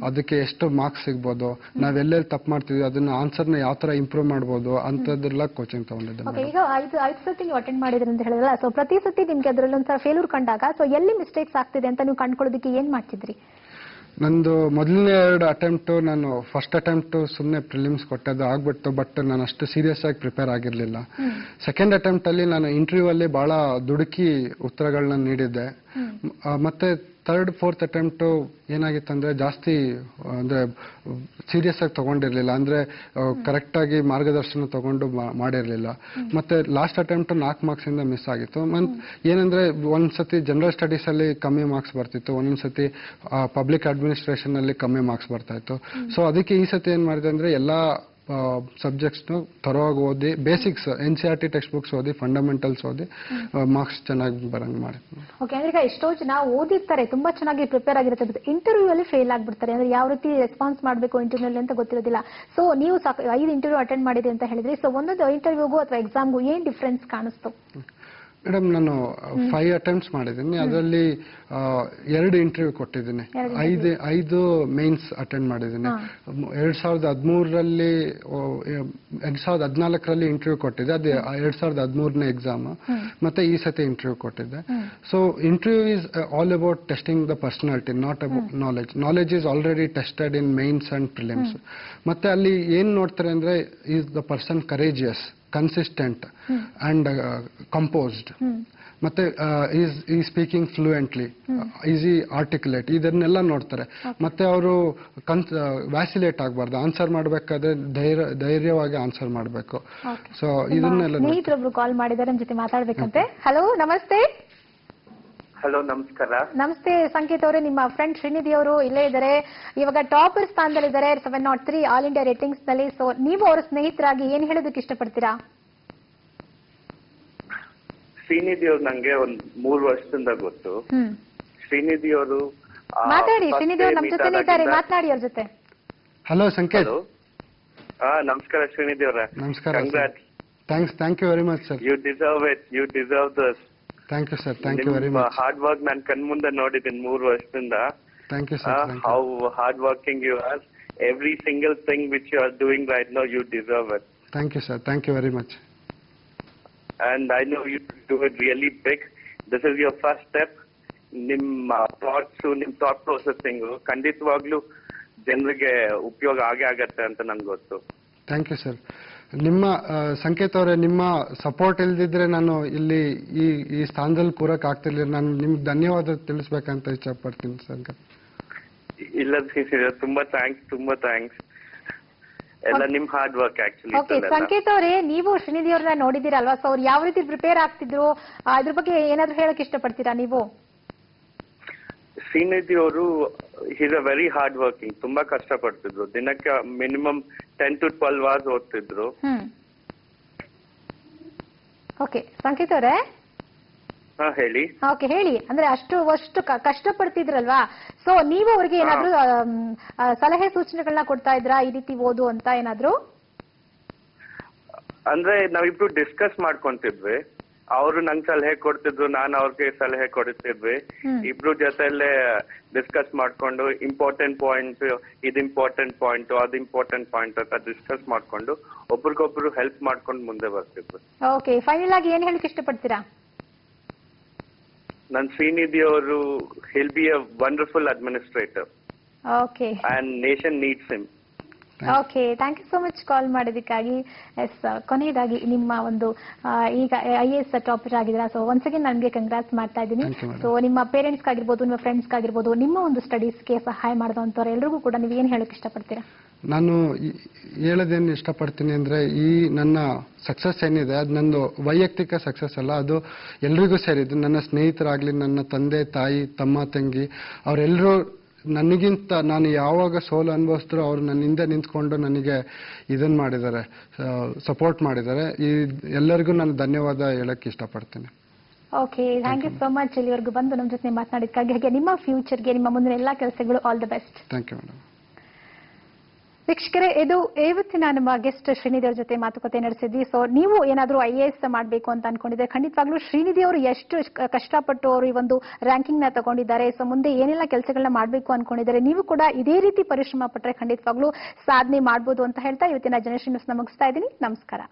ಅದಕ್ಕೆ ಎಷ್ಟು ಮಾರ್ಕ್ಸ್ ಸಿಗ್ಬೋದು, ನಾವೆಲ್ಲೆಲ್ಲಿ ತಪ್ಪು ಮಾಡ್ತಿದೀವಿ, ಅದನ್ನ ಆನ್ಸರ್ನ ಯಾವ ತರ ಇಂಪ್ರೂವ್ ಮಾಡ್ಬೋದು ಅಂತದೆಲ್ಲ ಕೋಚಿಂಗ್ ತಗೊಂಡಿದ್ದೆ. ಈಗ 5 ಸತಿ ನೀವು ಅಟೆಂಡ್ ಮಾಡಿದ್ರಿ ಅಂತ ಹೇಳಿದ್ರಲ್ಲ, ಸೊ ಪ್ರತಿ ಸತಿ ನಿಮ್ಗೆ ಅದರಲ್ಲಿ ಒಂದ್ಸಲ ಫೇಲ್ಯೂರ್ ಕಂಡಾಗ ಸೊ ಎಲ್ಲಿ ಮಿಸ್ಟೇಕ್ಸ್ ಆಗ್ತಿದೆ ಅಂತ ನೀವು ಕಂಡ್ಕೊಳ್ಳೋದಕ್ಕೆ ಏನ್ ಮಾಡ್ತಿದ್ರಿ? ನಂದು ಮೊದಲನೇ 2 ಅಟೆಂಪ್ಟ್, ನಾನು ಫಸ್ಟ್ ಅಟೆಂಪ್ಟ್ ಸುಮ್ಮನೆ ಪ್ರಿಲಿಮ್ಸ್ ಕೊಟ್ಟದ್ದು ಆಗ್ಬಿಟ್ಟು, ಬಟ್ ನಾನು ಅಷ್ಟು ಸೀರಿಯಸ್ ಆಗಿ ಪ್ರಿಪೇರ್ ಆಗಿರ್ಲಿಲ್ಲ. ಸೆಕೆಂಡ್ ಅಟೆಂಪ್ಟ್ ಅಲ್ಲಿ ನಾನು ಇಂಟರ್ವ್ಯೂ ಅಲ್ಲಿ ಬಹಳ ದುಡುಕಿ ಉತ್ತರಗಳನ್ನ ನೀಡಿದ್ದೆ. ಮತ್ತೆ ಥರ್ಡ್ ಫೋರ್ತ್ ಅಟೆಂಪ್ಟ್ ಏನಾಗಿತ್ತಂದ್ರೆ ಜಾಸ್ತಿ ಅಂದ್ರೆ ಸೀರಿಯಸ್ ಆಗಿ ತಗೊಂಡಿರ್ಲಿಲ್ಲ, ಅಂದ್ರೆ ಕರೆಕ್ಟ್ ಆಗಿ ಮಾರ್ಗದರ್ಶನ ತಗೊಂಡು ಮಾಡಿರ್ಲಿಲ್ಲ. ಮತ್ತೆ ಲಾಸ್ಟ್ ಅಟೆಂಪ್ಟ್ 4 ಮಾರ್ಕ್ಸ್ ಇಂದ ಮಿಸ್ ಆಗಿತ್ತು. ಏನಂದ್ರೆ ಒಂದ್ಸತಿ ಜನರಲ್ ಸ್ಟಡೀಸ್ ಅಲ್ಲಿ ಕಮ್ಮಿ ಮಾರ್ಕ್ಸ್ ಬರ್ತಿತ್ತು, ಒಂದೊಂದ್ಸತಿ ಪಬ್ಲಿಕ್ ಅಡ್ಮಿನಿಸ್ಟ್ರೇಷನ್ ಅಲ್ಲಿ ಕಮ್ಮಿ ಮಾರ್ಕ್ಸ್ ಬರ್ತಾ ಇತ್ತು. ಸೊ ಅದಕ್ಕೆ ಈ ಸತಿ ಏನ್ ಮಾಡಿದೆ ಅಂದ್ರೆ ಎಲ್ಲಾ ಸಬ್ಜೆಕ್ಟ್ಸ್ನು ಥರವಾಗಿ ಓದಿ, ಬೇಸಿಕ್ಸ್ NCERT ಟೆಕ್ಸ್ಟ್ ಬುಕ್ಸ್ ಓದಿ, ಫಂಡಮೆಂಟಲ್ಸ್ ಓದಿ ಮಾರ್ಕ್ಸ್ ಚೆನ್ನಾಗಿ ಬರಂಗ್ ಮಾಡಿ. ಓಕೆ, ಅಂದ್ರೆ ಈಗ ಎಷ್ಟೋ ಜನ ಓದಿರ್ತಾರೆ, ತುಂಬಾ ಚೆನ್ನಾಗಿ ಪ್ರಿಪೇರ್ ಆಗಿರುತ್ತೆ, ಇಂಟರ್ವ್ಯೂ ಅಲ್ಲಿ ಫೇಲ್ ಆಗ್ಬಿಡ್ತಾರೆ. ಅಂದ್ರೆ ಯಾವ ರೀತಿ ರೆಸ್ಪಾನ್ಸ್ ಮಾಡಬೇಕು ಇಂಟರ್ವ್ಯೂ ಅಂತ ಗೊತ್ತಿರೋದಿಲ್ಲ. ಸೊ ನೀವು 5 ಇಂಟರ್ವ್ಯೂ ಅಟೆಂಡ್ ಮಾಡಿದ್ರಿ ಅಂತ ಹೇಳಿದ್ರಿ. ಸೊ ಒಂದೊಂದು ಇಂಟರ್ವ್ಯೂಗೂ ಅಥವಾ ಎಕ್ಸಾಮ್ಗೂ ಏನ್ ಡಿಫ್ರೆನ್ಸ್ ಕಾಣಿಸ್ತು? ಮೇಡಮ್, ನಾನು 5 ಅಟೆಂಪ್ಟ್ಸ್ ಮಾಡಿದ್ದೀನಿ. ಅದರಲ್ಲಿ 2 ಇಂಟರ್ವ್ಯೂ ಕೊಟ್ಟಿದ್ದೀನಿ, 5 ಮೇನ್ಸ್ ಅಟೆಂಡ್ ಮಾಡಿದ್ದೀನಿ. 2013ರಲ್ಲಿ 2014ರಲ್ಲಿ ಇಂಟರ್ವ್ಯೂ ಕೊಟ್ಟಿದ್ದೆ, ಅದು 2013ನೇ ಎಕ್ಸಾಮ್. ಮತ್ತೆ ಈ ಸತಿ ಇಂಟರ್ವ್ಯೂ ಕೊಟ್ಟಿದ್ದೆ. So interview is all about testing the personality, not about knowledge. Knowledge is already tested in mains and prelims. ಮತ್ತೆ ಅಲ್ಲಿ ಏನ್ ನೋಡ್ತಾರೆ ಅಂದ್ರೆ, is the person courageous, consistent and composed, ಮತ್ತೆ ಈ ಸ್ಪೀಕಿಂಗ್ ಫ್ಲೂಯೆಂಟ್ಲಿ, ಈಸಿ ಆರ್ಟಿಕ್ಯುಲೇಟ್, ಇದನ್ನೆಲ್ಲ ನೋಡ್ತಾರೆ. ಮತ್ತೆ ಅವರು ವ್ಯಾಸಿಲೇಟ್ ಆಗಬಾರ್ದು, ಆನ್ಸರ್ ಮಾಡಬೇಕಾದ್ರೆ ಧೈರ್ಯವಾಗಿ ಆನ್ಸರ್ ಮಾಡಬೇಕು. ಸೊ ಇದನ್ನೆಲ್ಲ ಸ್ನೇಹಿತರೊಬ್ರು ಕಾಲ್ ಮಾಡಿದ್ದಾರೆ, ನಮ್ಮ ಜೊತೆ ಮಾತಾಡ್ಬೇಕಂತೆ. ಹಲೋ, ನಮಸ್ತೆ. ಹಲೋ, ನಮಸ್ಕಾರ. ನಮಸ್ತೆ ಸಂಕೇತ್ ಅವರೇ, ನಿಮ್ಮ ಫ್ರೆಂಡ್ ಶ್ರೀನಿಧಿ ಅವರು ಇಲ್ಲೇ ಇದ್ದಾರೆ. ಇವಾಗ ಟಾಪರ್ ಸ್ಥಾನದಲ್ಲಿದ್ದಾರೆ 703 ಆಲ್ ಇಂಡಿಯಾ ರೇಟಿಂಗ್ಸ್ ನಲ್ಲಿ. ಸೊ ನೀವು ಅವರ ಸ್ನೇಹಿತರಾಗಿ ಏನ್ ಹೇಳೋದಕ್ಕೆ ಇಷ್ಟಪಡ್ತೀರಾ? ಶ್ರೀನಿಧಿ ಅವ್ರು ನಂಗೆ ಒಂದ್ 3 ವರ್ಷದಿಂದ ಗೊತ್ತು. ಶ್ರೀನಿಧಿ ಅವರು ಮಾತಾಡಿ. ಶ್ರೀನಿಧಿ ಅವರು ನಮ್ಮ ಜೊತೆ ಇದ್ದಾರೆ, ಮಾತನಾಡಿ ಅವ್ರ ಜೊತೆ. ಹಲೋ ಸಂಕೇತ್. ನಮಸ್ಕಾರ ಶ್ರೀನಿಧಿ ಅವರೇ. ನಮಸ್ಕಾರ. Congrats. Thank you very much sir. You deserve it. You deserve this. Thank you sir. Thank you very much. Hard work ನಾನು ಕಣ್ಮುಂದೆ ನೋಡಿದ್ದೀನಿ 3 ವರ್ಷದಿಂದ. Thank you sir. How hard working you are. Every single thing which you are doing right now, you deserve it. Thank you sir. Thank you very much. And I know you do it really big. This is your first step. ನಿಮ್ಮ thoughts, ನಿಮ್ಮ thought processing ಖಂಡಿತವಾಗ್ಲೂ ಜನರಿಗೆ ಉಪಯೋಗ ಆಗತ್ತೆ ಅಂತ ನಂಗೆ ಗೊತ್ತು. Thank you sir. ನಿಮ್ಮ ಸಂಕೇತ್ ಅವರೇ, ನಿಮ್ಮ ಸಪೋರ್ಟ್ ಇಲ್ದಿದ್ರೆ ನಾನು ಇಲ್ಲಿ ಈ ಸ್ಥಾನದಲ್ಲಿ ಕೂರಕ್ ಆಗ್ತಿರ್ಲಿಲ್ಲ. ನಾನು ನಿಮ್ಗೆ ಧನ್ಯವಾದ ತಿಳಿಸ್ಬೇಕಂತ ಇಷ್ಟಪಡ್ತೀನಿ ಸಂಕೇತ್. ಇಲ್ಲ, ತುಂಬಾ ಥ್ಯಾಂಕ್ಸ್. ಎಲ್ಲ ನಿಮ್ ಹಾರ್ಡ್ ವರ್ಕ್ ಆಕ್ಚುಲಿ. ಓಕೆ ಸಂಕೇತ್ ಅವರೇ, ನೀವು ಶ್ರೀನಿಧಿ ಅವ್ರನ್ನ ನೋಡಿದ್ದೀರಲ್ವಾ? ಸೊ ಅವ್ರು ಯಾವ ರೀತಿ ಪ್ರಿಪೇರ್ ಆಗ್ತಿದ್ರು, ಅದ್ರ ಬಗ್ಗೆ ಏನಾದ್ರು ಹೇಳಕ್ ಇಷ್ಟಪಡ್ತೀರಾ ನೀವು? ಶ್ರೀನಿಧಿ ಅವರು is a very hard working. ತುಂಬಾ ಕಷ್ಟಪಡ್ತಿದ್ರು. ದಿನಕ್ಕೆ ಮಿನಿಮಮ್ 10 to 12 hours ಓದ್ತಿದ್ರು. ಓಕೆ ಸಂಕೇತ್ ಅವರೇ. ಹೇಳಿ. ಓಕೆ ಹೇಳಿ. ಅಂದ್ರೆ ಅಷ್ಟು ಕಷ್ಟಪಡ್ತಿದ್ರಲ್ವಾ? ಸೊ ನೀವು ಅವ್ರಿಗೆ ಏನಾದ್ರು ಸಲಹೆ ಸೂಚನೆಗಳನ್ನ ಕೊಡ್ತಾ ಇದ್ರಾ, ಈ ರೀತಿ ಓದು ಅಂತ ಏನಾದ್ರು? ಅಂದ್ರೆ ನಾವಿಬ್ರು ಡಿಸ್ಕಸ್ ಮಾಡ್ಕೊಂತಿದ್ವಿ. ಅವರು ನಂಗೆ ಸಲಹೆ ಕೊಡ್ತಿದ್ರು, ನಾನು ಅವ್ರಿಗೆ ಸಲಹೆ ಕೊಡ್ತಿದ್ವಿ. ಇಬ್ರು ಜೊತೆಯಲ್ಲೇ ಡಿಸ್ಕಸ್ ಮಾಡ್ಕೊಂಡು ಇಂಪಾರ್ಟೆಂಟ್ ಪಾಯಿಂಟ್, ಇದು ಇಂಪಾರ್ಟೆಂಟ್ ಪಾಯಿಂಟ್, ಅದು ಇಂಪಾರ್ಟೆಂಟ್ ಪಾಯಿಂಟ್ ಅಂತ ಡಿಸ್ಕಸ್ ಮಾಡ್ಕೊಂಡು ಒಬ್ರಿಗೊಬ್ರು ಹೆಲ್ಪ್ ಮಾಡ್ಕೊಂಡು ಮುಂದೆ ಬರ್ತಿದ್ವಿ. ಓಕೆ, ಫೈನಲ್ ಆಗಿ ಏನ್ ಹೇಳಕ್ ಇಷ್ಟಪಡ್ತೀರಾ? ನನ್ ಶ್ರೀನಿಧಿ ಅವರು he'll be a wonderful administrator. Okay. And nation needs him. Okay, thank you so much call ಮಾಡೋದಕ್ಕಾಗಿ. ಎಸ್, ಕೊನೆಯದಾಗಿ ನಿಮ್ಮ ಒಂದು ಈಗ IAS ಟಾಪರ್ ಆಗಿದ್ದೀರಾ. ಸೊ ಒನ್ಸ್ ಅಗೇನ್ ನನಗೆ ಕಂಗ್ರಾಟ್ಸ್ ಮಾಡ್ತಾ ಇದ್ದೀನಿ. ಸೊ ನಿಮ್ಮ ಪೇರೆಂಟ್ಸ್ ಆಗಿರ್ಬೋದು, ನಿಮ್ಮ ಫ್ರೆಂಡ್ಸ್ ಆಗಿರ್ಬೋದು, ನಿಮ್ಮ ಒಂದು ಸ್ಟಡೀಸ್ಗೆ ಸಹಾಯ ಮಾಡಿದಂಥವ್ರು ಎಲ್ರಿಗೂ ಕೂಡ ನೀವು ಏನು ಹೇಳಕ್ ಇಷ್ಟಪಡ್ತೀರಾ? ನಾನು ಹೇಳೋದೇನು ಇಷ್ಟಪಡ್ತೀನಿ ಅಂದರೆ, ಈ ನನ್ನ ಸಕ್ಸಸ್ ಏನಿದೆ ಅದು ನಂದು ವೈಯಕ್ತಿಕ ಸಕ್ಸಸ್ ಅಲ್ಲ, ಅದು ಎಲ್ರಿಗೂ ಸೇರಿದ್ದು. ನನ್ನ ಸ್ನೇಹಿತರಾಗಲಿ, ನನ್ನ ತಂದೆ ತಾಯಿ, ತಮ್ಮ ತಂಗಿ, ಅವರೆಲ್ಲರೂ ನನಗಿಂತ ನಾನು ಯಾವಾಗ ಸೋಲು ಅನುಭವಿಸಿದ್ರು ಅವ್ರು ನನ್ನಿಂದ ನಿಂತ್ಕೊಂಡು ನನಗೆ ಇದನ್ನು ಮಾಡಿದ್ದಾರೆ, ಸಪೋರ್ಟ್ ಮಾಡಿದ್ದಾರೆ. ಈ ಎಲ್ಲರಿಗೂ ನಾನು ಧನ್ಯವಾದ ಹೇಳಕ್ಕೆ ಇಷ್ಟಪಡ್ತೀನಿ. Okay, thank you so much ಇಲ್ಲಿವರೆಗೂ ಬಂದು ನಮ್ಮ ಜೊತೆ ಮಾತನಾಡಿದ್ದಕ್ಕಾಗಿ. ಹಾಗೆ ನಿಮ್ಮ ಫ್ಯೂಚರ್ಗೆ, ನಿಮ್ಮ ಮುಂದಿನ ಎಲ್ಲ ಕೆಲಸಗಳು all the best. Thank you madam. ವೀಕ್ಷಕರೇ, ಇದು ಇವತ್ತಿನ ನಮ್ಮ ಗೆಸ್ಟ್ ಶ್ರೀನಿಧಿ ಅವ್ರ ಜೊತೆ ಮಾತುಕತೆ ನಡೆಸಿದ್ವಿ. ಸೊ ನೀವು ಏನಾದರೂ IAS ಮಾಡಬೇಕು ಅಂತ ಅನ್ಕೊಂಡಿದ್ರೆ ಖಂಡಿತವಾಗ್ಲೂ ಶ್ರೀನಿಧಿ ಅವರು ಎಷ್ಟು ಕಷ್ಟಪಟ್ಟು ಅವರು ಈ ಒಂದು ರ್ಯಾಂಕಿಂಗ್ ನ ತಗೊಂಡಿದ್ದಾರೆ. ಸೊ ಮುಂದೆ ಏನೆಲ್ಲ ಕೆಲಸಗಳನ್ನ ಮಾಡಬೇಕು ಅನ್ಕೊಂಡಿದ್ದಾರೆ, ನೀವು ಕೂಡ ಇದೇ ರೀತಿ ಪರಿಶ್ರಮ ಪಟ್ಟರೆ ಖಂಡಿತವಾಗ್ಲೂ ಸಾಧನೆ ಮಾಡಬಹುದು ಅಂತ ಹೇಳ್ತಾ ಇವತ್ತಿನ ಜನರೇಷನ್ ನ್ಯೂಸ್ ಮುಗಿಸ್ತಾ ಇದ್ದೀನಿ. ನಮಸ್ಕಾರ.